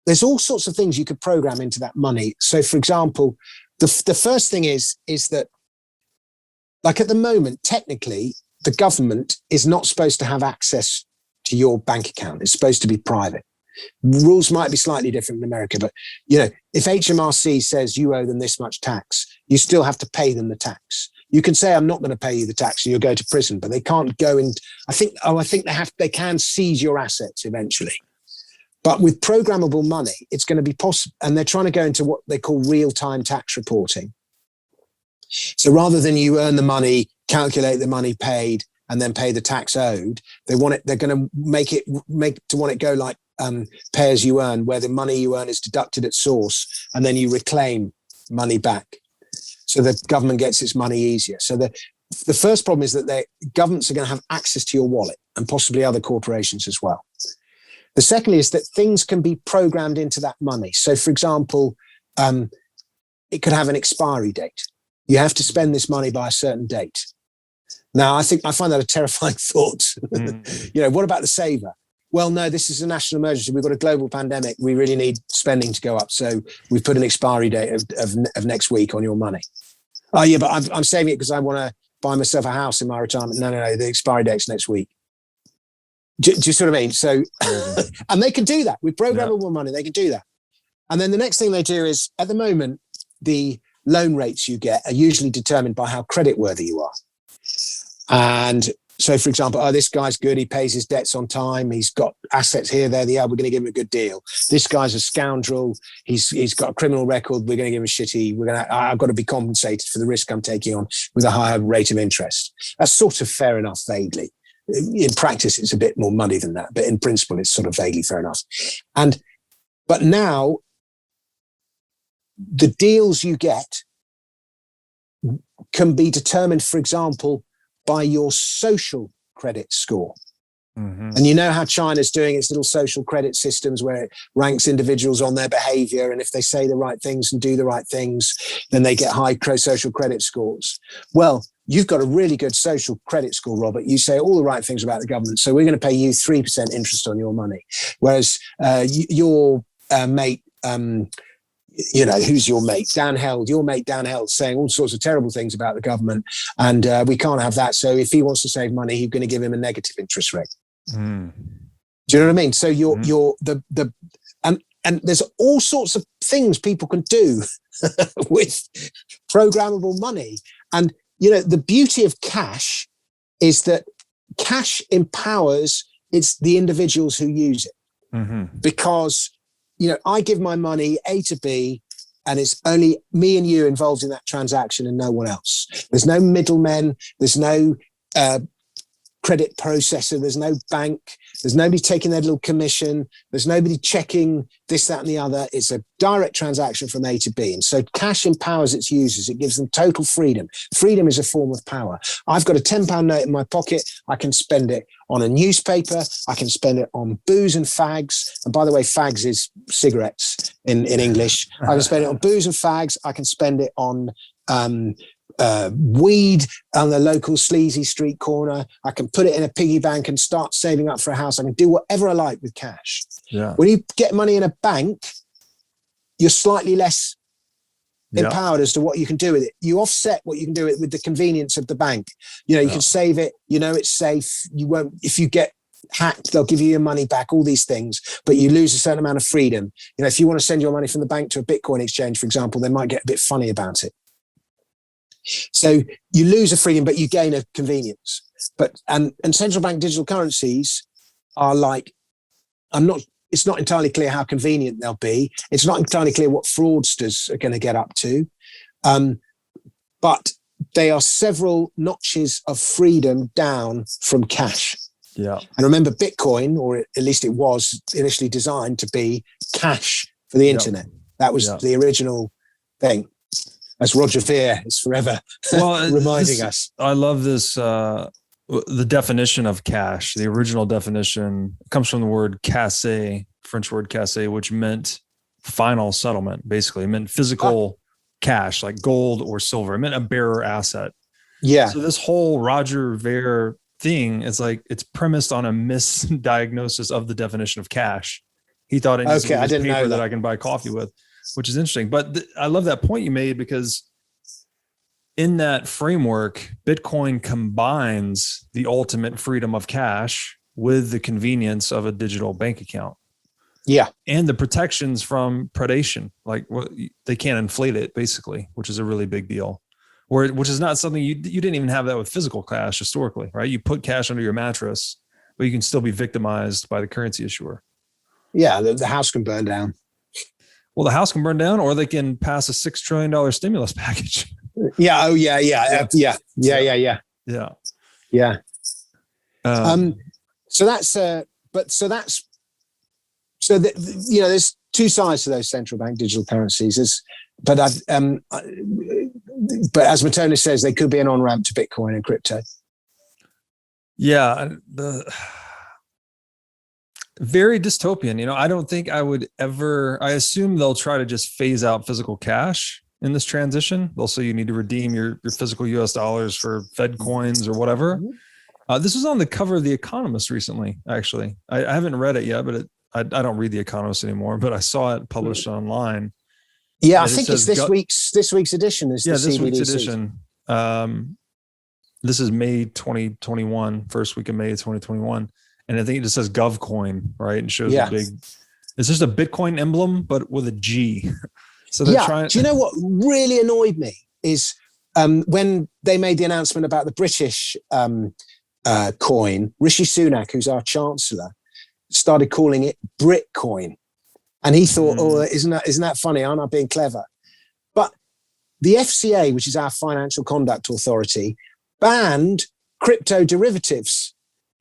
there's all sorts of things you could program into that money. So, for example, the first thing is that, at the moment, technically, the government is not supposed to have access to your bank account. It's supposed to be private. Rules might be slightly different in America, but, if HMRC says you owe them this much tax, you still have to pay them the tax. You can say, I'm not going to pay you the tax, and you'll go to prison, but they can't go and I think they can seize your assets eventually. But with programmable money, it's going to be possible. And they're trying to go into what they call real-time tax reporting. So rather than you earn the money, calculate the money paid, and then pay the tax owed, they're going to make it go like pay as you earn, where the money you earn is deducted at source, and then you reclaim money back. So the government gets its money easier. So the first problem is that governments are going to have access to your wallet, and possibly other corporations as well. The second is that things can be programmed into that money. So, for example, it could have an expiry date. You have to spend this money by a certain date. Now, I find that a terrifying thought. What about the saver? Well, no, this is a national emergency. We've got a global pandemic. We really need spending to go up. So we've put an expiry date of next week on your money. Oh, yeah, but I'm saving it because I want to buy myself a house in my retirement. No, the expiry date's next week. Do you see what I mean? So, and they can do that with programmable money. They can do that. And then the next thing they do is, at the moment, the loan rates you get are usually determined by how creditworthy you are. And so, for example, this guy's good. He pays his debts on time. He's got assets here, there, we're going to give him a good deal. This guy's a scoundrel. He's got a criminal record. We're going to give him a shitty. I've got to be compensated for the risk I'm taking on with a higher rate of interest. That's sort of fair enough, vaguely. In practice, it's a bit more money than that, but in principle, it's sort of vaguely fair enough. But now, the deals you get can be determined, for example, by your social credit score. Mm-hmm. And you know how China's doing its little social credit systems where it ranks individuals on their behavior. And if they say the right things and do the right things, then they get high social credit scores. Well, you've got a really good social credit score, Robert. You say all the right things about the government. So we're going to pay you 3% interest on your money. Whereas your mate, who's your mate? Dan Held, your mate Dan Held, saying all sorts of terrible things about the government. And we can't have that. So if he wants to save money, you're going to give him a negative interest rate. Mm. Do you know what I mean? So and there's all sorts of things people can do with programmable money. And, the beauty of cash is that cash empowers the individuals who use it. Mm-hmm. Because, I give my money A to B, and it's only me and you involved in that transaction and no one else. There's no middlemen. There's no credit processor. There's no bank. There's nobody taking their little commission. There's nobody checking this, that, and the other. It's a direct transaction from A to B. And so cash empowers its users. It gives them total freedom. Freedom is a form of power. I've got a £10 note in my pocket. I can spend it on a newspaper. I can spend it on booze and fags. And by the way, fags is cigarettes in English. I can spend it on booze and fags. I can spend it on weed on the local sleazy street corner. I can put it in a piggy bank and start saving up for a house. I can do whatever I like with cash. Yeah. When you get money in a bank, you're slightly less empowered as to what you can do with it. You offset what you can do with the convenience of the bank. You can save it. It's safe. You won't, if you get hacked, they'll give you your money back, all these things, but you lose a certain amount of freedom. If you want to send your money from the bank to a Bitcoin exchange, for example, they might get a bit funny about it. So you lose a freedom, but you gain a convenience. And central bank digital currencies are like, it's not entirely clear how convenient they'll be. It's not entirely clear what fraudsters are going to get up to. But they are several notches of freedom down from cash. Yeah. And remember, Bitcoin, or at least it was initially designed to be cash for the internet. That was the original thing. As Roger Ver is forever reminding us. I love this. The definition of cash, the original definition, comes from the word casse, French word casse, which meant final settlement. Basically, it meant physical cash, like gold or silver. It meant a bearer asset. Yeah. So this whole Roger Ver thing is like, it's premised on a misdiagnosis of the definition of cash. He thought it needs to be this paper that I can buy coffee with, which is interesting. But I love that point you made, because in that framework, Bitcoin combines the ultimate freedom of cash with the convenience of a digital bank account. Yeah. And the protections from predation. Like, they can't inflate it, basically, which is a really big deal. Which is not something you didn't even have that with physical cash historically, right? You put cash under your mattress, but you can still be victimized by the currency issuer. Yeah, the house can burn down. Well, the house can burn down, or they can pass a $6 trillion stimulus package. Yeah. Oh, yeah. Yeah. There's two sides to those central bank digital currencies. But as Matona says, they could be an on-ramp to Bitcoin and crypto. Yeah. Very dystopian. I don't think I would ever, I assume they'll try to just phase out physical cash in this transition. They'll say you need to redeem your physical US dollars for Fed coins or whatever. This was on the cover of The Economist recently, actually. I haven't read it yet, but I don't read The Economist anymore, but I saw it published online. Yeah, I think it's this week's edition. Is this week's edition. This is May 2021, first week of May 2021. And I think it just says GovCoin, right? And shows a big, it's just a Bitcoin emblem, but with a G. So they're trying. Do you know what really annoyed me is when they made the announcement about the British coin, Rishi Sunak, who's our chancellor, started calling it Britcoin. And he thought, isn't that funny? Aren't I being clever? But the FCA, which is our Financial Conduct Authority, banned crypto derivatives.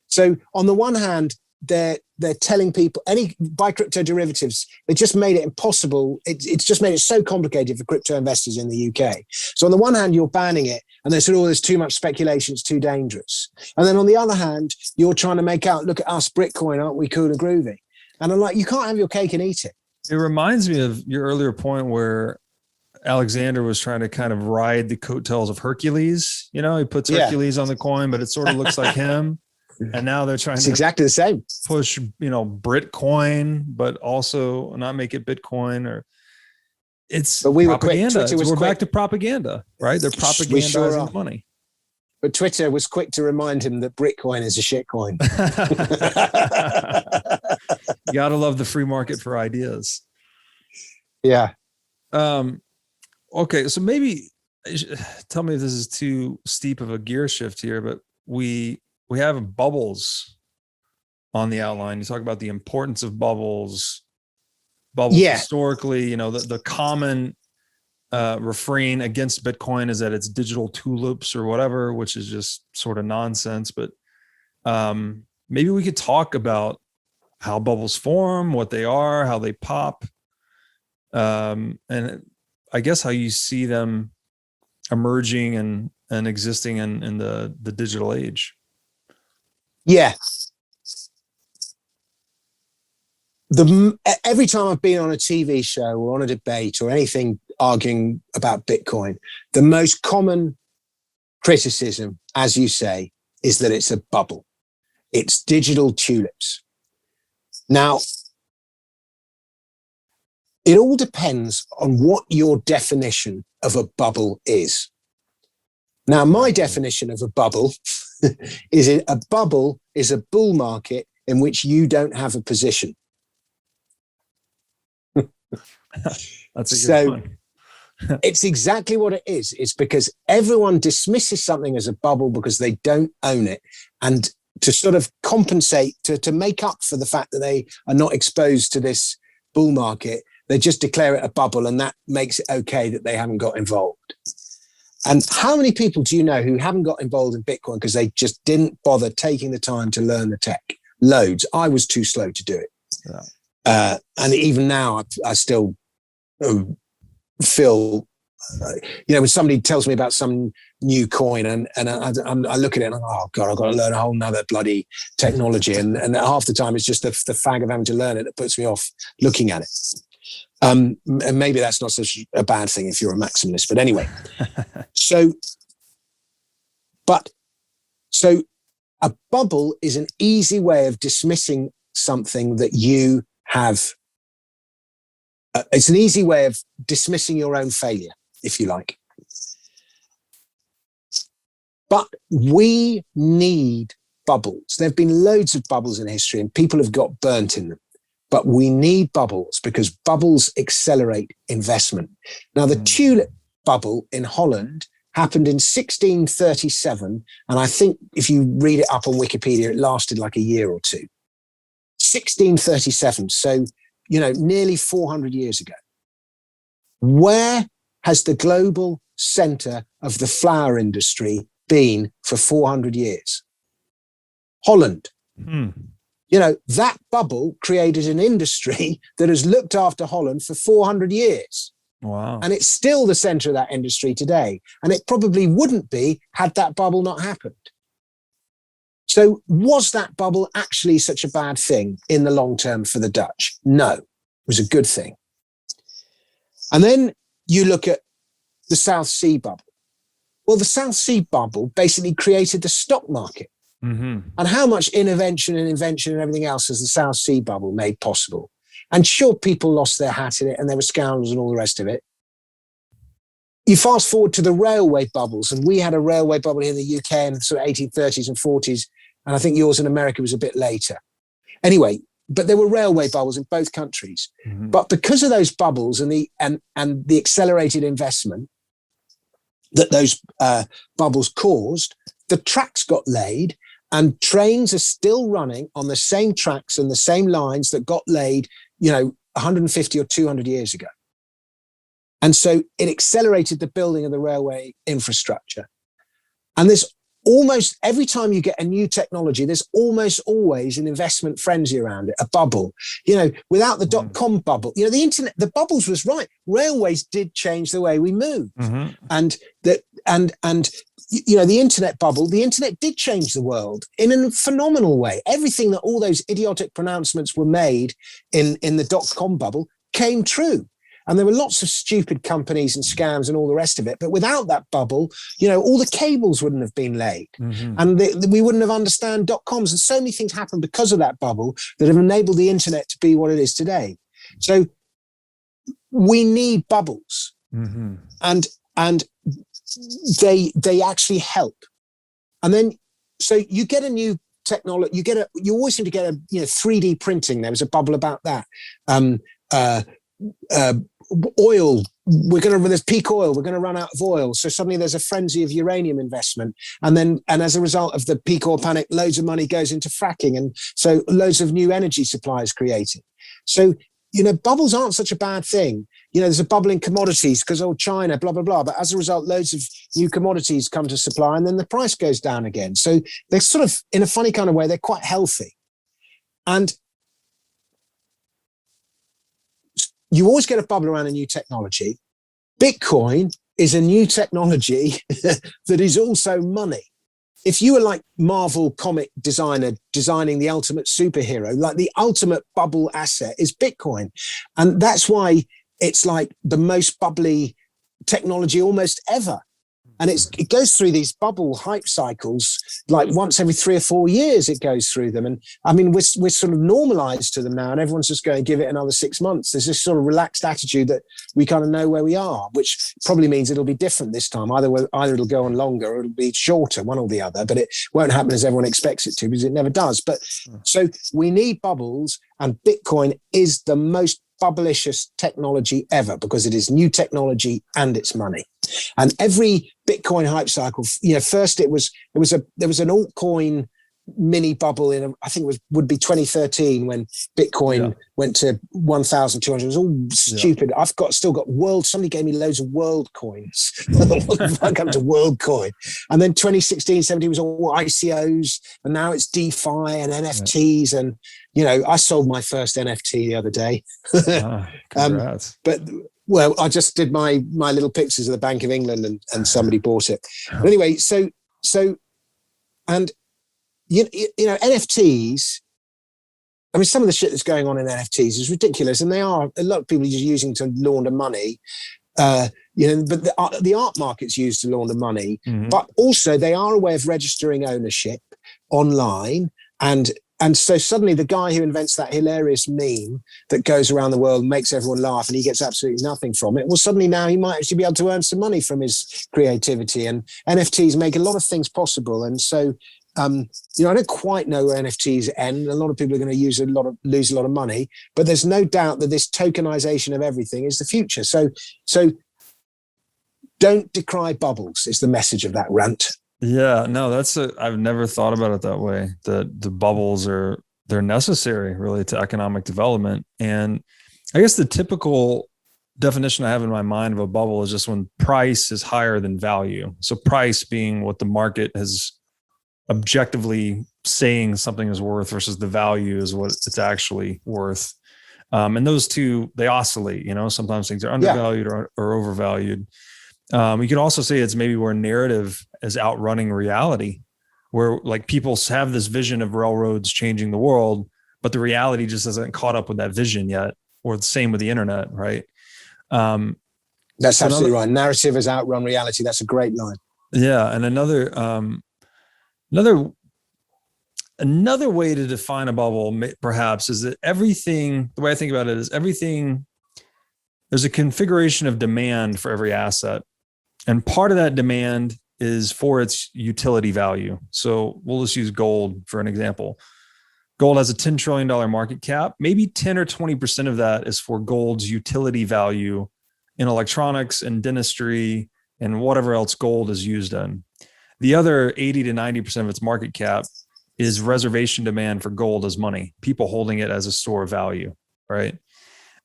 So on the one hand, they're telling people buy crypto derivatives. They just made it impossible. It's just made it so complicated for crypto investors in the UK. So on the one hand, you're banning it. And they said, oh, there's too much speculation, it's too dangerous. And then on the other hand, you're trying to make out, look at us, Bitcoin, aren't we cool and groovy? And I'm like, you can't have your cake and eat it. It reminds me of your earlier point where Alexander was trying to kind of ride the coattails of Hercules. You know, he puts Hercules on the coin, but it sort of looks like him. And now they're trying to exactly the same. Push, Britcoin, but also not make it Bitcoin, or it's but we propaganda. Were quick. We're back to propaganda, right? They're propagandizing money. But Twitter was quick to remind him that Bitcoin is a shitcoin. You gotta love the free market for ideas. Yeah. Okay, so maybe tell me if this is too steep of a gear shift here, but we have bubbles on the outline. You talk about the importance of bubbles historically. The common refrain against Bitcoin is that it's digital tulips or whatever, which is just sort of nonsense. But maybe we could talk about how bubbles form, what they are, how they pop, and I guess how you see them emerging and existing in the digital age. Yeah. Every time I've been on a TV show or on a debate or anything arguing about Bitcoin, the most common criticism, as you say, is that it's a bubble. It's digital tulips. Now, it all depends on what your definition of a bubble is. Now, my definition of a bubble is a bubble is a bull market in which you don't have a position. That's a good one. It's exactly what it is. It's because everyone dismisses something as a bubble because they don't own it. And to sort of compensate, to make up for the fact that they are not exposed to this bull market, they just declare it a bubble, and that makes it okay that they haven't got involved. And how many people do you know who haven't got involved in Bitcoin because they just didn't bother taking the time to learn the tech? Loads. I was too slow to do it. Yeah. And even now, I still feel, when somebody tells me about some new coin and I look at it and I'm, oh God, I've got to learn a whole nother bloody technology. And half the time it's just the fag of having to learn it that puts me off looking at it. And maybe that's not such a bad thing if you're a maximalist, but anyway. So a bubble is an easy way of dismissing something that you have. It's an easy way of dismissing your own failure, if you like. But we need bubbles. There have been loads of bubbles in history and people have got burnt in them. But we need bubbles because bubbles accelerate investment. Now, the tulip bubble in Holland happened in 1637. And I think if you read it up on Wikipedia, it lasted like a year or two. 1637. So, nearly 400 years ago. Where has the global center of the flower industry been for 400 years? Holland. That bubble created an industry that has looked after Holland for 400 years. Wow. And it's still the center of that industry today. And it probably wouldn't be had that bubble not happened. So was that bubble actually such a bad thing in the long term for the Dutch? No, it was a good thing. And then you look at the South Sea bubble. Well, the South Sea bubble basically created the stock market. Mm-hmm. And how much invention and everything else has the South Sea bubble made possible? And sure, people lost their hat in it and there were scoundrels and all the rest of it. You fast forward to the railway bubbles, and we had a railway bubble here in the UK in the sort of 1830s and 40s. And I think yours in America was a bit later. Anyway, but there were railway bubbles in both countries. Mm-hmm. But because of those bubbles and the accelerated investment that those bubbles caused, the tracks got laid. And trains are still running on the same tracks and the same lines that got laid, 150 or 200 years ago. And so it accelerated the building of the railway infrastructure. And there's almost every time you get a new technology, there's almost always an investment frenzy around it, a bubble. Without the dot-com bubble, the internet, the bubbles was right. Railways did change the way we move. Mm-hmm. And the internet bubble, the internet did change the world in a phenomenal way. Everything that all those idiotic pronouncements were made in the dot-com bubble came true. And there were lots of stupid companies and scams and all the rest of it. But without that bubble, all the cables wouldn't have been laid. Mm-hmm. And we wouldn't have understood dot-coms. And so many things happened because of that bubble that have enabled the internet to be what it is today. So we need bubbles. Mm-hmm. And they actually help. And then, so you get a new technology, you always seem to get a 3D printing. There was a bubble about that. Oil, there's peak oil, we're going to run out of oil. So suddenly there's a frenzy of uranium investment. And as a result of the peak oil panic, loads of money goes into fracking. And so loads of new energy supplies created. So, bubbles aren't such a bad thing. There's a bubble in commodities because China, blah, blah, blah. But as a result, loads of new commodities come to supply and then the price goes down again. So they're sort of, in a funny kind of way, they're quite healthy. And you always get a bubble around a new technology. Bitcoin is a new technology that is also money. If you were like Marvel comic designer designing the ultimate superhero, like the ultimate bubble asset is Bitcoin. And that's why it's like the most bubbly technology almost ever. And it goes through these bubble hype cycles, like once every 3 or 4 years it goes through them. And I mean, we're sort of normalized to them now, and everyone's just going to give it another 6 months. There's this sort of relaxed attitude that we kind of know where we are, which probably means it'll be different this time. Either it'll go on longer or it'll be shorter, one or the other, but it won't happen as everyone expects it to, because it never does. But so we need bubbles, and Bitcoin is the most bubblicious technology ever, because it is new technology and it's money. And every Bitcoin hype cycle, first there was an altcoin mini bubble I think it would be 2013 when Bitcoin went to 1,200. It was all stupid. I've still got somebody gave me loads of world coins. I come to world coin. And then 2016, 17 was all ICOs, and now it's DeFi and NFTs. And, I sold my first NFT the other day. Congrats. Well, I just did my little pictures of the Bank of England and somebody bought it. But anyway, and NFTs, I mean, some of the shit that's going on in NFTs is ridiculous, and a lot of people are just using to launder money. But the art market's used to launder money, but also they are a way of registering ownership online. And so suddenly the guy who invents that hilarious meme that goes around the world, makes everyone laugh, and he gets absolutely nothing from it. Well, suddenly now he might actually be able to earn some money from his creativity, and NFTs make a lot of things possible. And so, I don't quite know where NFTs end. A lot of people are going to lose a lot of money, but there's no doubt that this tokenization of everything is the future. So don't decry bubbles is the message of that rant. Yeah, no, I've never thought about it that way, that the bubbles they're necessary really to economic development. And I guess the typical definition I have in my mind of a bubble is just when price is higher than value. So price being what the market has objectively saying something is worth versus the value is what it's actually worth. And those two, they oscillate, sometimes things are undervalued or overvalued. You can also say it's maybe where narrative is outrunning reality, where like people have this vision of railroads changing the world, but the reality just hasn't caught up with that vision yet, or the same with the internet, right? That's absolutely right. Narrative has outrun reality. That's a great line. Yeah. And another way to define a bubble perhaps is that everything, the way I think about it is there's a configuration of demand for every asset. And part of that demand is for its utility value. So we'll just use gold for an example. Gold has a $10 trillion market cap. Maybe 10 or 20% of that is for gold's utility value in electronics and dentistry and whatever else gold is used in. The other 80 to 90% of its market cap is reservation demand for gold as money, people holding it as a store of value, right?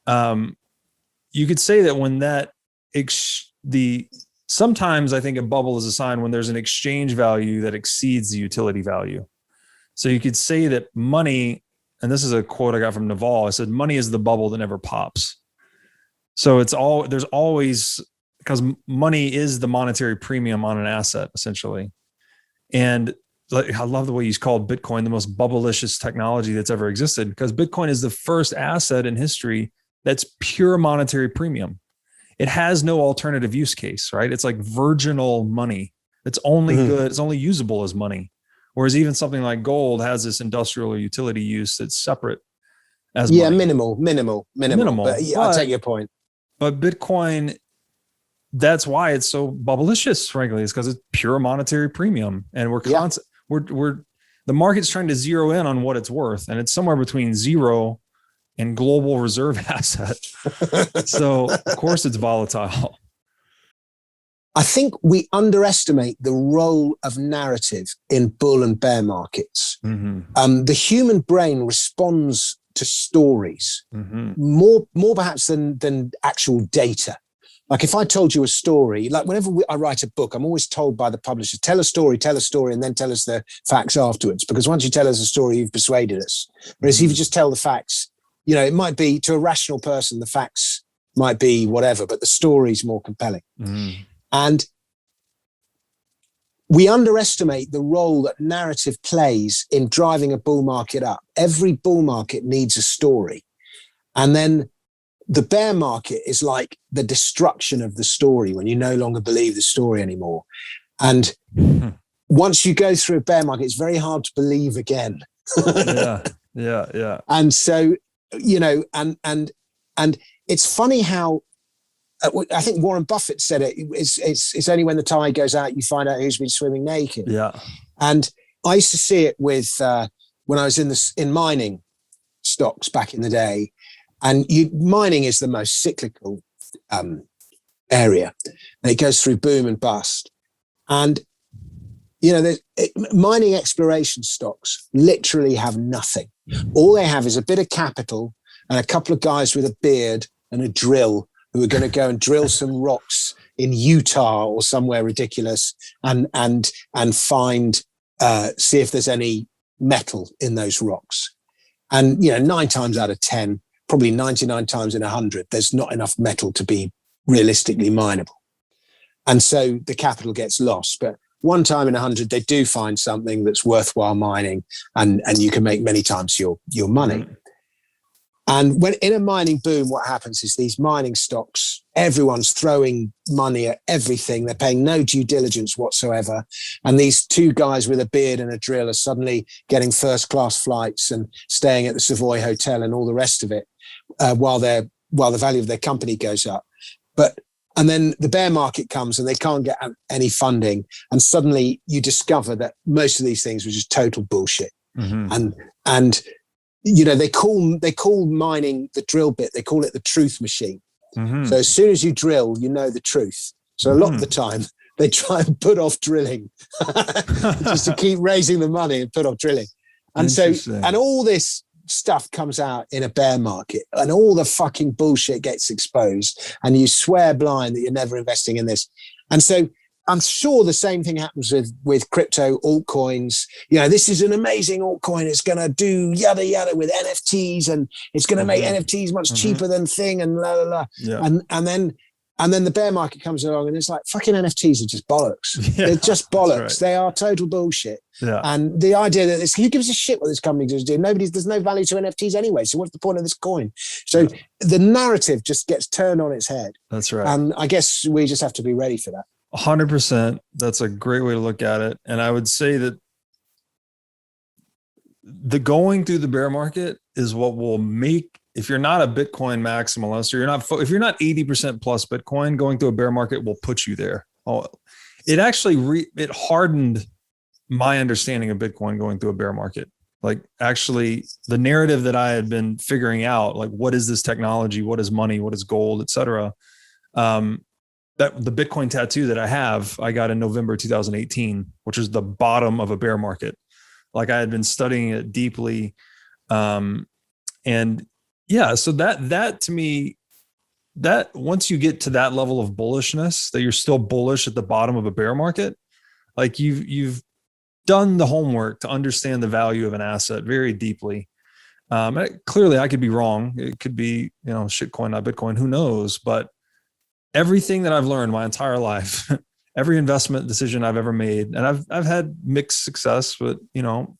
You could say that when sometimes I think a bubble is a sign when there's an exchange value that exceeds the utility value. So you could say that money, and this is a quote I got from Naval, I said, money is the bubble that never pops. So there's always because money is the monetary premium on an asset, essentially. And I love the way he's called Bitcoin the most bubblicious technology that's ever existed, because Bitcoin is the first asset in history that's pure monetary premium. It has no alternative use case, right? It's like virginal money. It's only good. It's only usable as money. Whereas even something like gold has this industrial or utility use that's separate as money. Minimal. But I take your point. But Bitcoin, that's why it's so bubblicious, frankly, is because it's pure monetary premium. And we're the market's trying to zero in on what it's worth. And it's somewhere between zero and global reserve asset. So of course it's volatile. I think we underestimate the role of narrative in bull and bear markets. The human brain responds to stories more perhaps than actual data. Like if I told you a story, like whenever I write a book, I'm always told by the publisher, tell a story, and then tell us the facts afterwards. Because once you tell us a story, you've persuaded us. Whereas if you just tell the facts, it might be, to a rational person, the facts might be whatever, but the story's more compelling. And we underestimate the role that narrative plays in driving a bull market up. Every bull market needs a story. And then the bear market is like the destruction of the story, when you no longer believe the story anymore. And once you go through a bear market, it's very hard to believe again. Yeah. And so, and it's funny how, I think Warren Buffett said it's only when the tide goes out you find out who's been swimming naked. Yeah. And I used to see it with when I was in mining stocks back in the day. And mining is the most cyclical area. And it goes through boom and bust. And mining exploration stocks literally have nothing. All they have is a bit of capital and a couple of guys with a beard and a drill who are going to go and drill some rocks in Utah or somewhere ridiculous and find, see if there's any metal in those rocks. And, 9 times out of 10, probably 99 times in 100, there's not enough metal to be realistically mineable. And so the capital gets lost. But 1 time in 100, they do find something that's worthwhile mining, and you can make many times your money. And when in a mining boom, what happens is these mining stocks, everyone's throwing money at everything. They're paying no due diligence whatsoever. And these 2 guys with a beard and a drill are suddenly getting first-class flights and staying at the Savoy Hotel and all the rest of it, while the value of their company goes up. And then the bear market comes and they can't get any funding. And suddenly you discover that most of these things were just total bullshit. And they call mining the drill bit, they call it the truth machine. So as soon as you drill, you know the truth. So a lot of the time they try and put off drilling just to keep raising the money and put off drilling. And so, and all this stuff comes out in a bear market and all the fucking bullshit gets exposed and you swear blind that you're never investing in this. And so I'm sure the same thing happens with crypto altcoins. This is an amazing altcoin. It's going to do yada yada with NFTs, and it's going to make NFTs much cheaper than thing, and la la la. Yeah. And then the bear market comes along, and it's like fucking NFTs are just bollocks. Yeah, they're just bollocks. Right. They are total bullshit. Yeah. And the idea that who gives a shit what this company is doing? There's no value to NFTs anyway. So what's the point of this coin? So the narrative just gets turned on its head. That's right. And I guess we just have to be ready for that. 100%. That's a great way to look at it. And I would say that the going through the bear market is what will make, if you're not a Bitcoin maximalist, or if you're not 80% plus Bitcoin, going through a bear market will put you there. It actually, it hardened my understanding of Bitcoin going through a bear market. Like actually the narrative that I had been figuring out, like what is this technology? What is money? What is gold, et cetera? That the Bitcoin tattoo that I got in November 2018, which is the bottom of a bear market. Like I had been studying it deeply. And yeah, so that to me, that once you get to that level of bullishness, that you're still bullish at the bottom of a bear market, like you've done the homework to understand the value of an asset very deeply. Clearly I could be wrong. It could be, shitcoin, not Bitcoin, who knows? But everything that I've learned my entire life, every investment decision I've ever made, and I've had mixed success, but you know,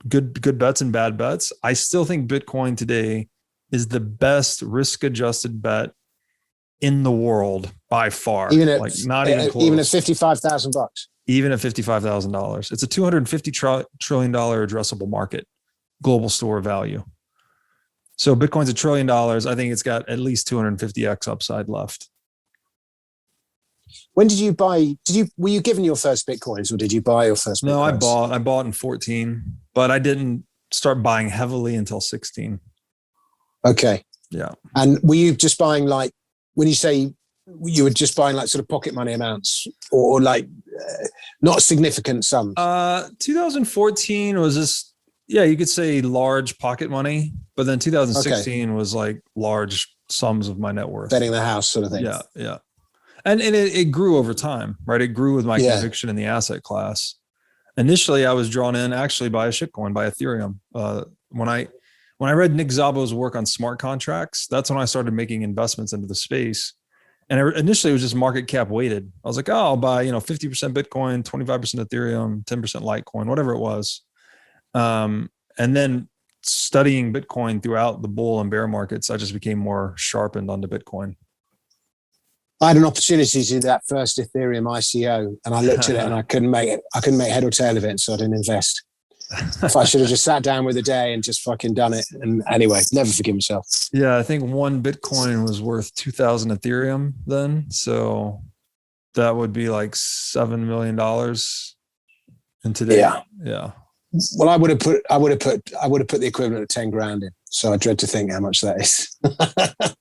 good bets and bad bets. I still think Bitcoin today is the best risk-adjusted bet in the world by far. Even at, like not even close. Even at $55,000. Even at $55,000. It's a $250 trillion addressable market, global store value. So Bitcoin's $1 trillion. I think it's got at least 250x upside left. When did you buy? Were you given your first Bitcoins, or did you buy your first Bitcoins? No, I bought in 14, but I didn't start buying heavily until 16. Okay. Yeah. And were you just buying, like, when you say you were just buying like sort of pocket money amounts, or like not significant sums? 2014 was just, yeah, you could say large pocket money, but then 2016 was like large sums of my net worth. Betting the house sort of thing. Yeah. Yeah. And it grew over time, right? It grew with my conviction in the asset class. Initially, I was drawn in actually by a shitcoin, by Ethereum. When I read Nick Szabo's work on smart contracts, that's when I started making investments into the space. And initially, it was just market cap weighted. I was like, oh, I'll buy 50% Bitcoin, 25% Ethereum, 10% Litecoin, whatever it was. And then studying Bitcoin throughout the bull and bear markets, I just became more sharpened onto Bitcoin. I had an opportunity to do that first Ethereum ICO, and I looked at it and I couldn't make head or tail of it, so I didn't invest. If I should have just sat down with a day and just fucking done it. And anyway, never forgive myself. Yeah, I think one Bitcoin was worth 2,000 Ethereum then. So that would be like $7 million. And today, yeah. Well, I would have put the equivalent of 10 grand in. So I dread to think how much that is.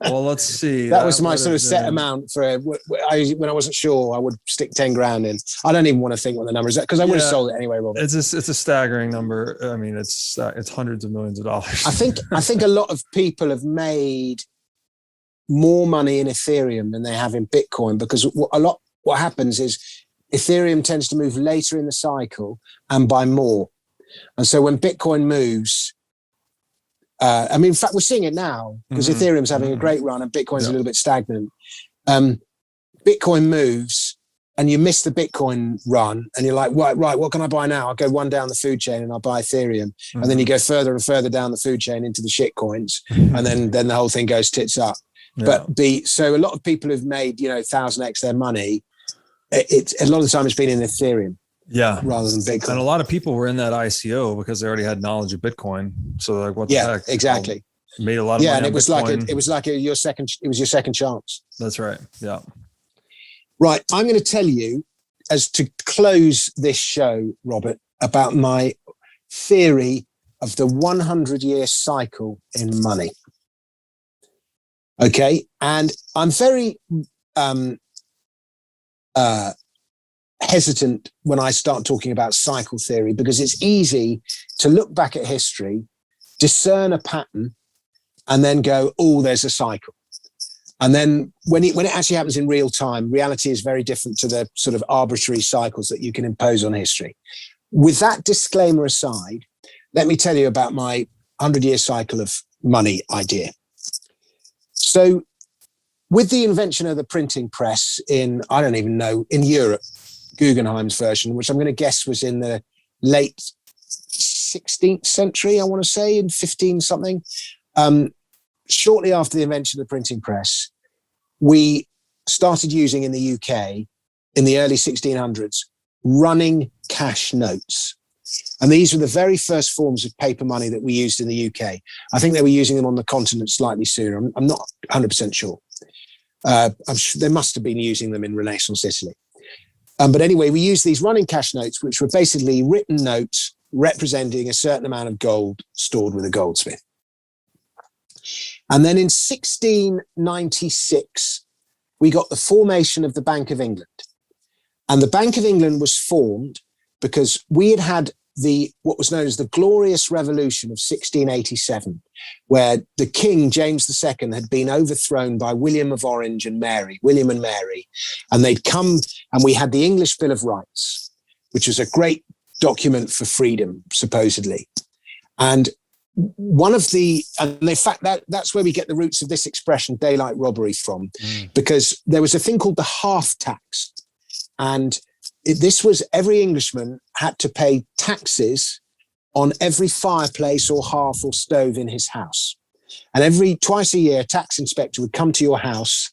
Well, let's see. That was my sort of set amount for when I wasn't sure. I would stick 10 grand in. I don't even want to think what the number is, because I would have sold it anyway, Robert. It's a staggering number. I mean, it's hundreds of millions of dollars. I think a lot of people have made more money in Ethereum than they have in Bitcoin, because what happens is Ethereum tends to move later in the cycle and buy more. And so when Bitcoin moves, in fact, we're seeing it now, because Ethereum's having a great run and Bitcoin's a little bit stagnant. Bitcoin moves and you miss the Bitcoin run and you're like, right, what can I buy now? I'll go one down the food chain and I'll buy Ethereum. And then you go further and further down the food chain into the shit coins. And then the whole thing goes tits up. Yeah. But so a lot of people who've made, 1,000x their money, it's a lot of the time it's been in Ethereum. Yeah. Rather than Bitcoin. And a lot of people were in that ICO because they already had knowledge of Bitcoin. So like, what the heck? Yeah, exactly. Made a lot of money. And it was your second chance. That's right. Yeah. Right. I'm going to tell you, as to close this show, Robert, about my theory of the 100-year cycle in money. Okay. And I'm very hesitant when I start talking about cycle theory, because it's easy to look back at history, discern a pattern, and then go, oh, there's a cycle. And then when it actually happens in real time, reality is very different to the sort of arbitrary cycles that you can impose on history. With that disclaimer aside, let me tell you about my 100-year cycle of money idea. So with the invention of the printing press in Europe, Guggenheim's version, which I'm going to guess was in the late 16th century, I want to say, in 15 something. Shortly after the invention of the printing press, we started using in the UK in the early 1600s running cash notes. And these were the very first forms of paper money that we used in the UK. I think they were using them on the continent slightly sooner. I'm not 100% sure. I'm sure they must have been using them in Renaissance Italy. But anyway, we used these running cash notes, which were basically written notes representing a certain amount of gold stored with a goldsmith. And then in 1696, we got the formation of the Bank of England. And the Bank of England was formed because we had what was known as the Glorious Revolution of 1687, where the King, James II, had been overthrown by William and Mary. And they'd come, and we had the English Bill of Rights, which was a great document for freedom, supposedly. And one of the, and in fact, that's where we get the roots of this expression, daylight robbery, from, because there was a thing called the half tax. And this was every Englishman had to pay taxes on every fireplace or hearth or stove in his house. And twice a year, a tax inspector would come to your house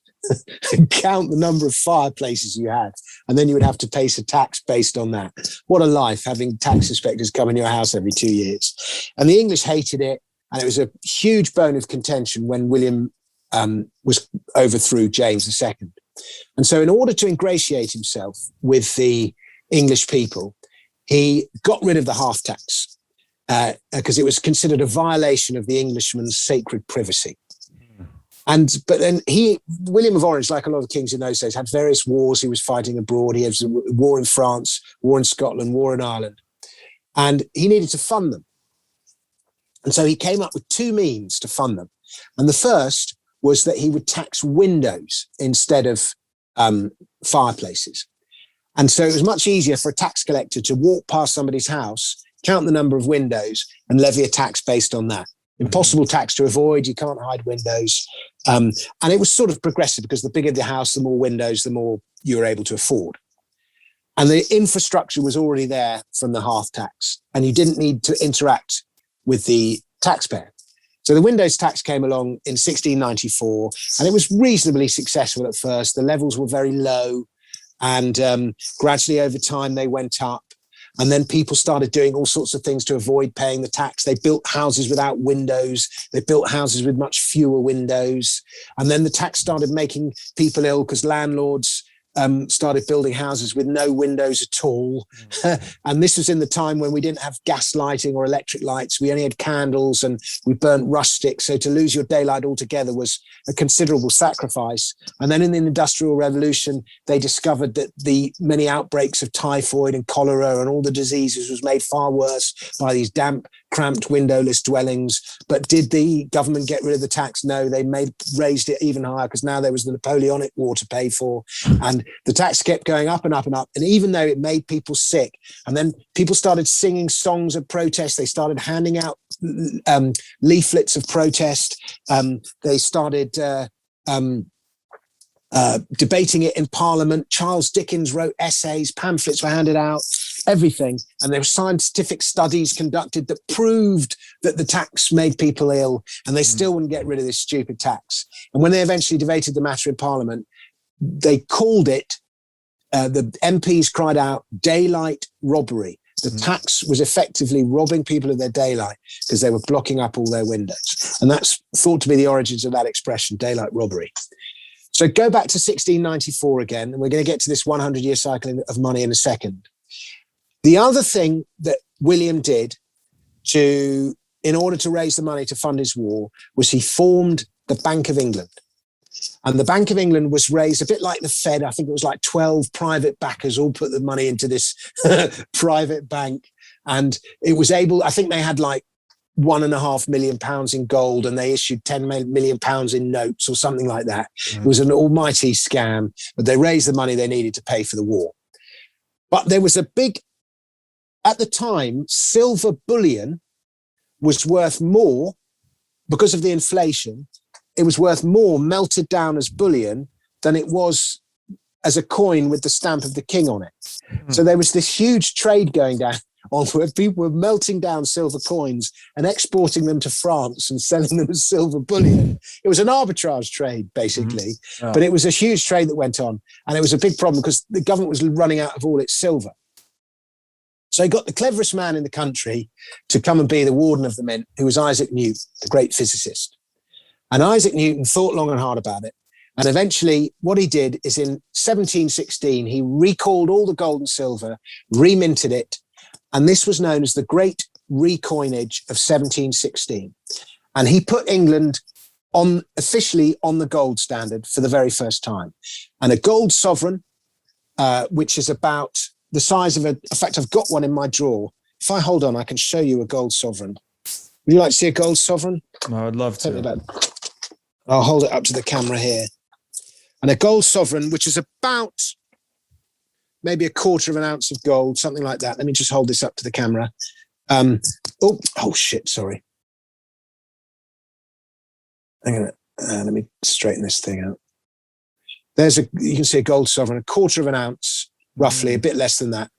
and count the number of fireplaces you had. And then you would have to pay some tax based on that. What a life, having tax inspectors come in your house every 2 years. And the English hated it. And it was a huge bone of contention when William was overthrew James II. And so in order to ingratiate himself with the English people, he got rid of the half tax because it was considered a violation of the Englishman's sacred privacy. But then William of Orange, like a lot of kings in those days, had various wars he was fighting abroad. He had a war in France, war in Scotland, war in Ireland, and he needed to fund them. And so he came up with two means to fund them. And the first was that he would tax windows instead of fireplaces. And so it was much easier for a tax collector to walk past somebody's house, count the number of windows, and levy a tax based on that. Impossible tax to avoid. You can't hide windows. And it was sort of progressive because the bigger the house, the more windows, the more you were able to afford. And the infrastructure was already there from the half tax, and you didn't need to interact with the taxpayer. So the windows tax came along in 1694, and it was reasonably successful at first. The levels were very low, and gradually over time they went up. And then people started doing all sorts of things to avoid paying the tax. They built houses without windows. They built houses with much fewer windows. And then the tax started making people ill because landlords started building houses with no windows at all. And this was in the time when we didn't have gas lighting or electric lights. We only had candles, and we burnt rustics. So to lose your daylight altogether was a considerable sacrifice. And then in the Industrial Revolution, they discovered that the many outbreaks of typhoid and cholera and all the diseases was made far worse by these damp, cramped, windowless dwellings. But did the government get rid of the tax? No, they raised it even higher because now there was the Napoleonic War to pay for. And the tax kept going up and up and up. And even though it made people sick, and then people started singing songs of protest, they started handing out leaflets of protest. They started debating it in Parliament. Charles Dickens wrote essays, pamphlets were handed out, everything. And there were scientific studies conducted that proved that the tax made people ill, and they still wouldn't get rid of this stupid tax. And when they eventually debated the matter in Parliament, they called it, the MPs cried out, daylight robbery. The tax was effectively robbing people of their daylight because they were blocking up all their windows. And that's thought to be the origins of that expression, daylight robbery. So go back to 1694 again, and we're going to get to this 100-year cycle of money in a second. The other thing that William did in order to raise the money to fund his war was he formed the Bank of England. And the Bank of England was raised a bit like the Fed. I think it was like 12 private backers all put the money into this private bank. And it was I think they had like £1.5 million in gold, and they issued £10 million in notes or something like that. It was an almighty scam, but they raised the money they needed to pay for the war. But there was at the time, silver bullion was worth more because of the inflation. It was worth more melted down as bullion than it was as a coin with the stamp of the king on it. So there was this huge trade going down on where people were melting down silver coins and exporting them to France and selling them as silver bullion. It was an arbitrage trade, basically, but it was a huge trade that went on. And it was a big problem because the government was running out of all its silver. So he got the cleverest man in the country to come and be the warden of the mint, who was Isaac Newton, the great physicist. And Isaac Newton thought long and hard about it. And eventually what he did is in 1716, he recalled all the gold and silver, reminted it. And this was known as the Great Recoinage of 1716. And he put England officially on the gold standard for the very first time. And a gold sovereign, which is about the size of in fact, I've got one in my drawer. If I hold on, I can show you a gold sovereign. Would you like to see a gold sovereign? I would love to. I'll hold it up to the camera here. And a gold sovereign, which is about maybe 1/4 ounce of gold, something like that. Let me just hold this up to the camera. Oh shit, sorry. Let me straighten this thing out. You can see a gold sovereign, a quarter of an ounce, roughly, a bit less than that,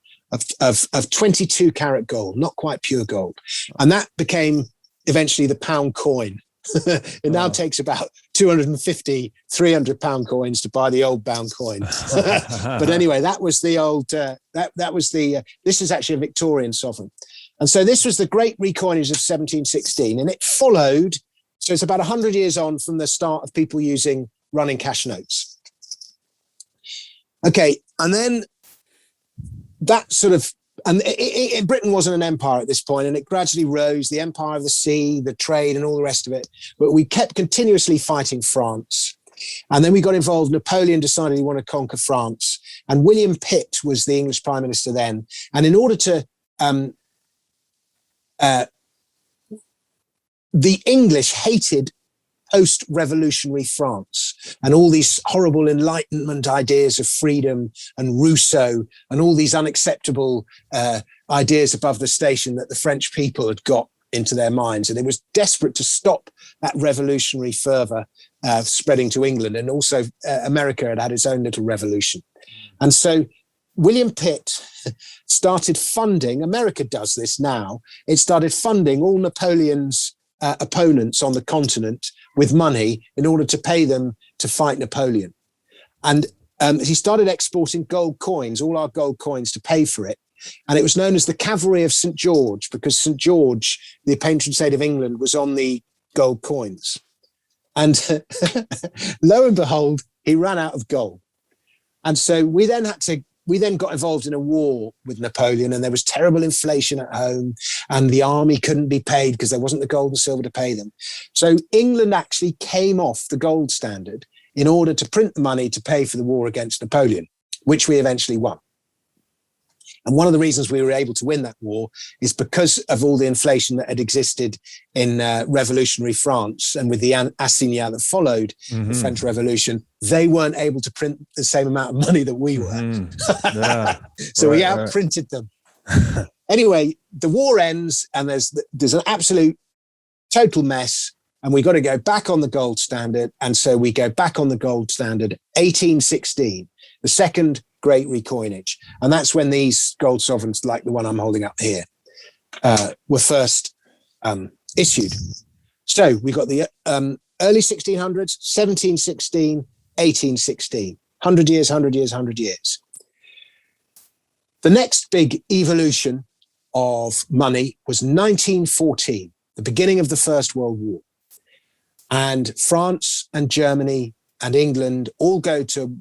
of 22 karat gold, not quite pure gold. And that became eventually the pound coin. It now takes about 250, 300 pound coins to buy the old pound coin. But anyway, that was the old, this is actually a Victorian sovereign. And so this was the great recoinage of 1716, and it followed. So it's about 100 years on from the start of people using running cash notes. Okay, and then that sort of, and Britain wasn't an empire at this point, and it gradually rose, the empire of the sea, the trade, and all the rest of it. But we kept continuously fighting France. And then we got involved. Napoleon decided he wanted to conquer France. And William Pitt was the English prime minister then. And in order to, the English hated post-revolutionary France and all these horrible Enlightenment ideas of freedom and Rousseau and all these unacceptable ideas above the station that the French people had got into their minds. And it was desperate to stop that revolutionary fervor spreading to England. And also America had its own little revolution. And so William Pitt started funding, America does this now, it started funding all Napoleon's opponents on the continent with money in order to pay them to fight Napoleon. And he started exporting gold coins, all our gold coins, to pay for it. And it was known as the Cavalry of St. George, because St. George, the patron saint of England, was on the gold coins. And lo and behold, he ran out of gold. And so we then got involved in a war with Napoleon, and there was terrible inflation at home, and the army couldn't be paid because there wasn't the gold and silver to pay them. So England actually came off the gold standard in order to print the money to pay for the war against Napoleon, which we eventually won. And one of the reasons we were able to win that war is because of all the inflation that had existed in revolutionary France, and with the assignat that followed the French Revolution, they weren't able to print the same amount of money that we were. Yeah. So we outprinted them. Anyway, the war ends, and there's an absolute total mess, and we got to go back on the gold standard. And so we go back on the gold standard, 1816, the second great recoinage. And that's when these gold sovereigns, like the one I'm holding up here, were first issued. So we got the early 1600s, 1716, 1816, 100 years, 100 years, 100 years. The next big evolution of money was 1914, the beginning of the First World War. And France and Germany and England all go to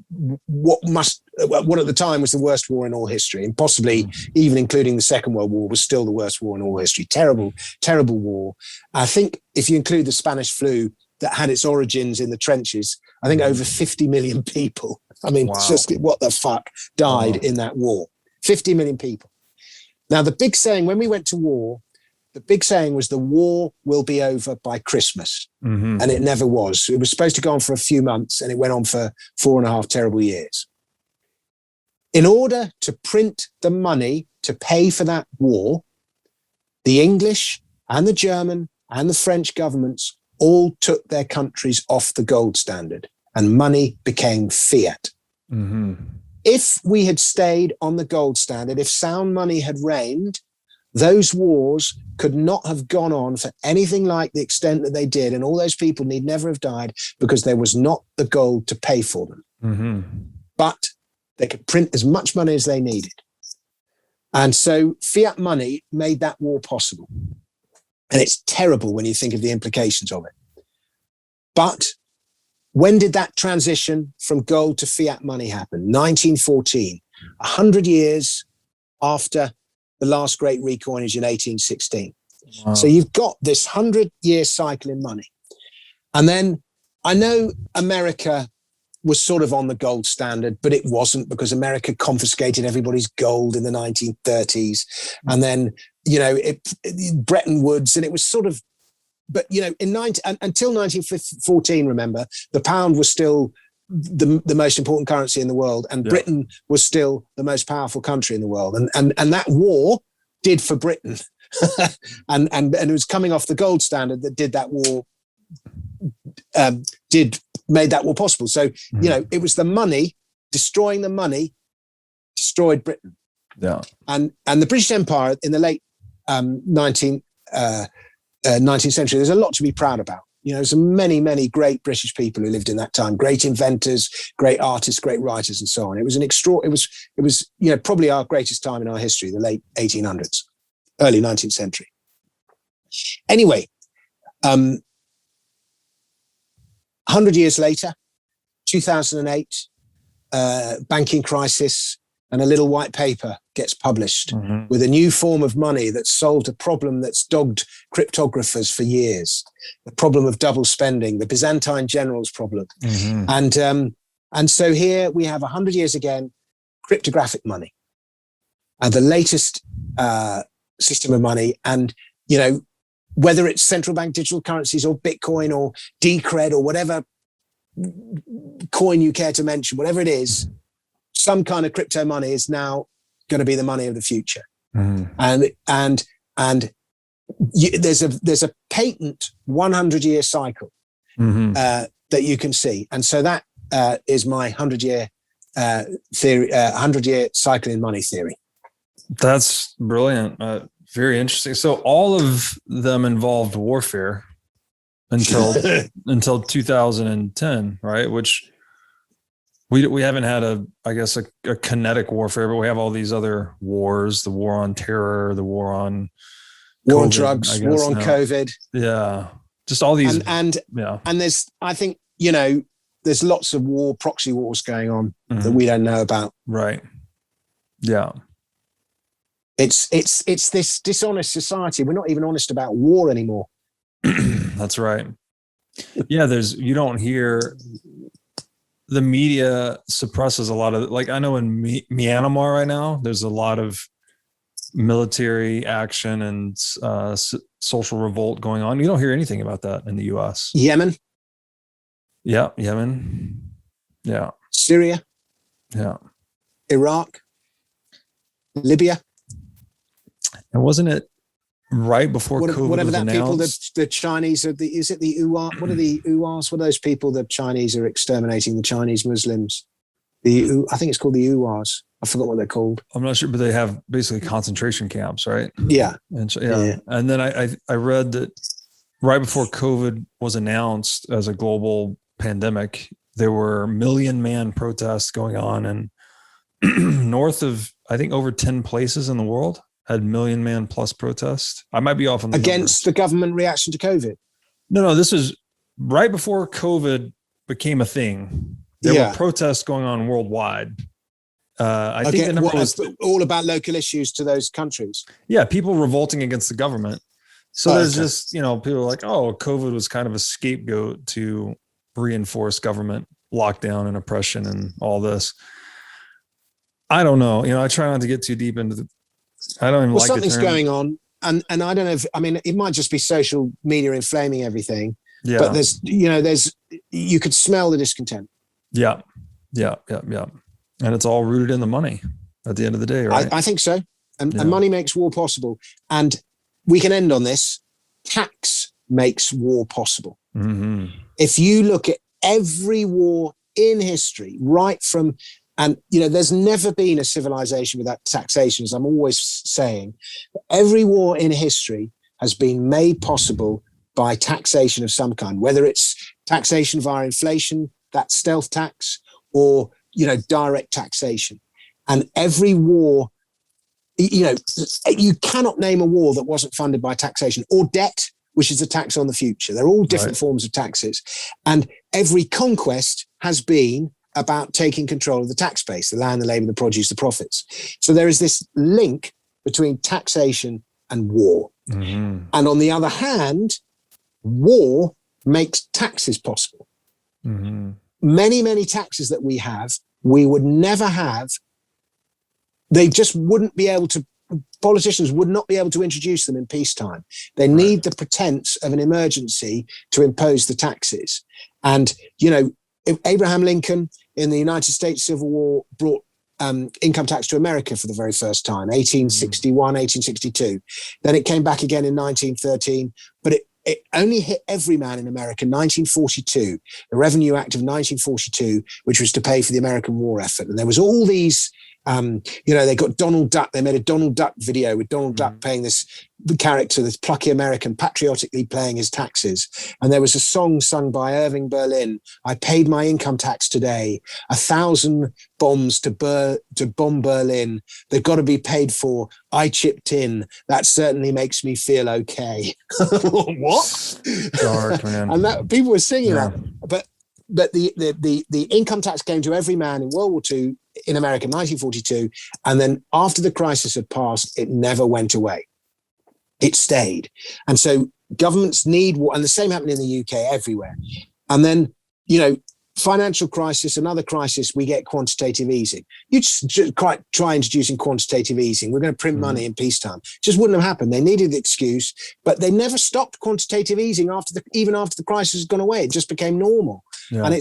what at the time was the worst war in all history, and possibly even including the Second World War was still the worst war in all history. Terrible, terrible war. I think if you include the Spanish flu that had its origins in the trenches, I think over 50 million people, I mean, just what the fuck, died in that war. 50 million people. Now, the big saying when we went to war, the big saying was the war will be over by Christmas. And it never was. It was supposed to go on for a few months, and it went on for 4.5 terrible years. In order to print the money to pay for that war, the English and the German and the French governments all took their countries off the gold standard, and money became fiat. If we had stayed on the gold standard, if sound money had reigned, those wars could not have gone on for anything like the extent that they did, and all those people need never have died because there was not the gold to pay for them. But they could print as much money as they needed. And so fiat money made that war possible. And it's terrible when you think of the implications of it. But when did that transition from gold to fiat money happen? 1914, 100 years after the last great recoinage in 1816. So you've got this 100-year cycle in money. And then I know America was sort of on the gold standard, but it wasn't, because America confiscated everybody's gold in the 1930s. And then, Bretton Woods, and it was sort of, but, until 1914, remember, the pound was still the most important currency in the world, and Britain was still the most powerful country in the world. And that war did for Britain. and it was coming off the gold standard that did that war made that war possible. So, it was the money, destroying the money, destroyed Britain. Yeah. And the British Empire in the late 19th century, there's a lot to be proud about. There's many, many great British people who lived in that time, great inventors, great artists, great writers, and so on. It was it was probably our greatest time in our history, the late 1800s, early 19th century. Anyway, 100 years later, 2008, banking crisis, and a little white paper gets published with a new form of money that solved a problem that's dogged cryptographers for years, the problem of double spending, the Byzantine generals problem. And so here we have 100 years again, cryptographic money, and the latest system of money. And, whether it's central bank digital currencies or Bitcoin or Decred or whatever coin you care to mention, whatever it is, some kind of crypto money is now going to be the money of the future. And there's a patent 100-year cycle that you can see. And so that is my 100-year theory, 100-year cycle in money theory. That's brilliant. Very interesting. So all of them involved warfare until 2010, right? Which we haven't had a kinetic warfare, but we have all these other wars: the war on terror, the war on drugs, war on COVID. Yeah, just all these. And there's, I think, there's lots of proxy wars going on that we don't know about. Right. Yeah. It's this dishonest society. We're not even honest about war anymore. That's right. Yeah, you don't hear, the media suppresses a lot of, like, I know in Myanmar right now, there's a lot of military action and social revolt going on. You don't hear anything about that in the US. Yemen. Yeah, Yemen. Yeah. Syria. Yeah. Iraq. Libya. And wasn't it right before COVID whatever was that announced? people, the Chinese are is it the Uyghurs? What are the Uyghurs? What are those people the Chinese are exterminating, the Chinese Muslims? I think it's called the Uyghurs. I forgot what they're called. I'm not sure, but they have basically concentration camps, right? Yeah. And so, yeah. And then I read that right before COVID was announced as a global pandemic, there were 1 million man protests going on, and north of, I think, over 10 places in the world had 1 million man plus protests. I might be off on the against the government reaction to COVID. No, this is right before COVID became a thing. There were protests going on worldwide. I think the number was all about local issues to those countries. Yeah, people revolting against the government. So there's just, people are like, oh, COVID was kind of a scapegoat to reinforce government lockdown and oppression and all this. I don't know. I try not to get too deep into I don't even like the term. Something's going on, and I don't know if, it might just be social media inflaming everything. Yeah. But there's you could smell the discontent. Yeah. And it's all rooted in the money at the end of the day, right? I think so. And money makes war possible. And we can end on this. Tax makes war possible. If you look at every war in history, right from, and there's never been a civilization without taxation, as I'm always saying. Every war in history has been made possible by taxation of some kind, whether it's taxation via inflation, that stealth tax, or direct taxation. And every war, you cannot name a war that wasn't funded by taxation, or debt, which is a tax on the future. They're all different forms of taxes. And every conquest has been about taking control of the tax base, the land, the labor, the produce, the profits. So there is this link between taxation and war. And on the other hand, war makes taxes possible. Many, many taxes that we have, we would never have. They just wouldn't be able to, politicians would not be able to introduce them in peacetime. They need the pretense of an emergency to impose the taxes. And, if Abraham Lincoln in the United States Civil War brought income tax to America for the very first time, 1861, 1862. Then it came back again in 1913, but it only hit every man in America in 1942, the Revenue Act of 1942, which was to pay for the American war effort. And there was all these, they got Donald Duck. They made a Donald Duck video with Donald Duck playing this character, this plucky American, patriotically paying his taxes. And there was a song sung by Irving Berlin. I paid my income tax today. 1,000 bombs to bomb Berlin. They've got to be paid for. I chipped in. That certainly makes me feel okay. What? Dark, man. And that people were singing that. But the income tax came to every man in World War II in America in 1942. And then after the crisis had passed, it never went away. It stayed. And so governments need war. And the same happened in the UK, everywhere. And then, financial crisis, another crisis, we get quantitative easing. You just try introducing quantitative easing. We're going to print money in peacetime. Just wouldn't have happened. They needed the excuse, but they never stopped quantitative easing even after the crisis has gone away. It just became normal. Yeah.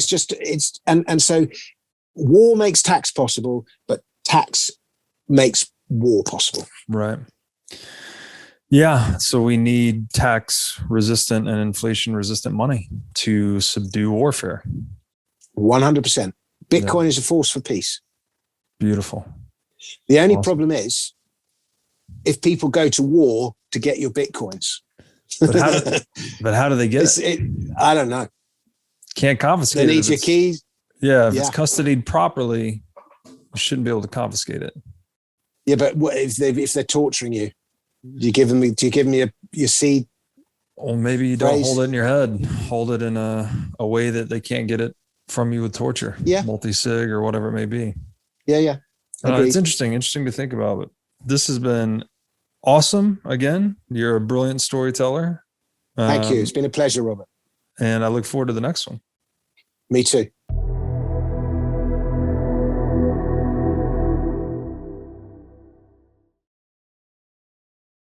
And so war makes tax possible, but tax makes war possible. Right. Yeah. So we need tax resistant and inflation resistant money to subdue warfare. 100%. Bitcoin is a force for peace. Beautiful. The only problem is if people go to war to get your Bitcoins. But how do they get it? I don't know. Can't confiscate it. They need your keys. Yeah. If it's custodied properly, you shouldn't be able to confiscate it. Yeah. But what if they're torturing you? Do you give them your seed? Well, maybe you don't hold it in your head. Hold it in a way that they can't get it from you with torture. Yeah. Multi-sig or whatever it may be. Yeah. It's interesting to think about. But this has been awesome. Again, you're a brilliant storyteller. Thank you. It's been a pleasure, Robert. And I look forward to the next one. Me too.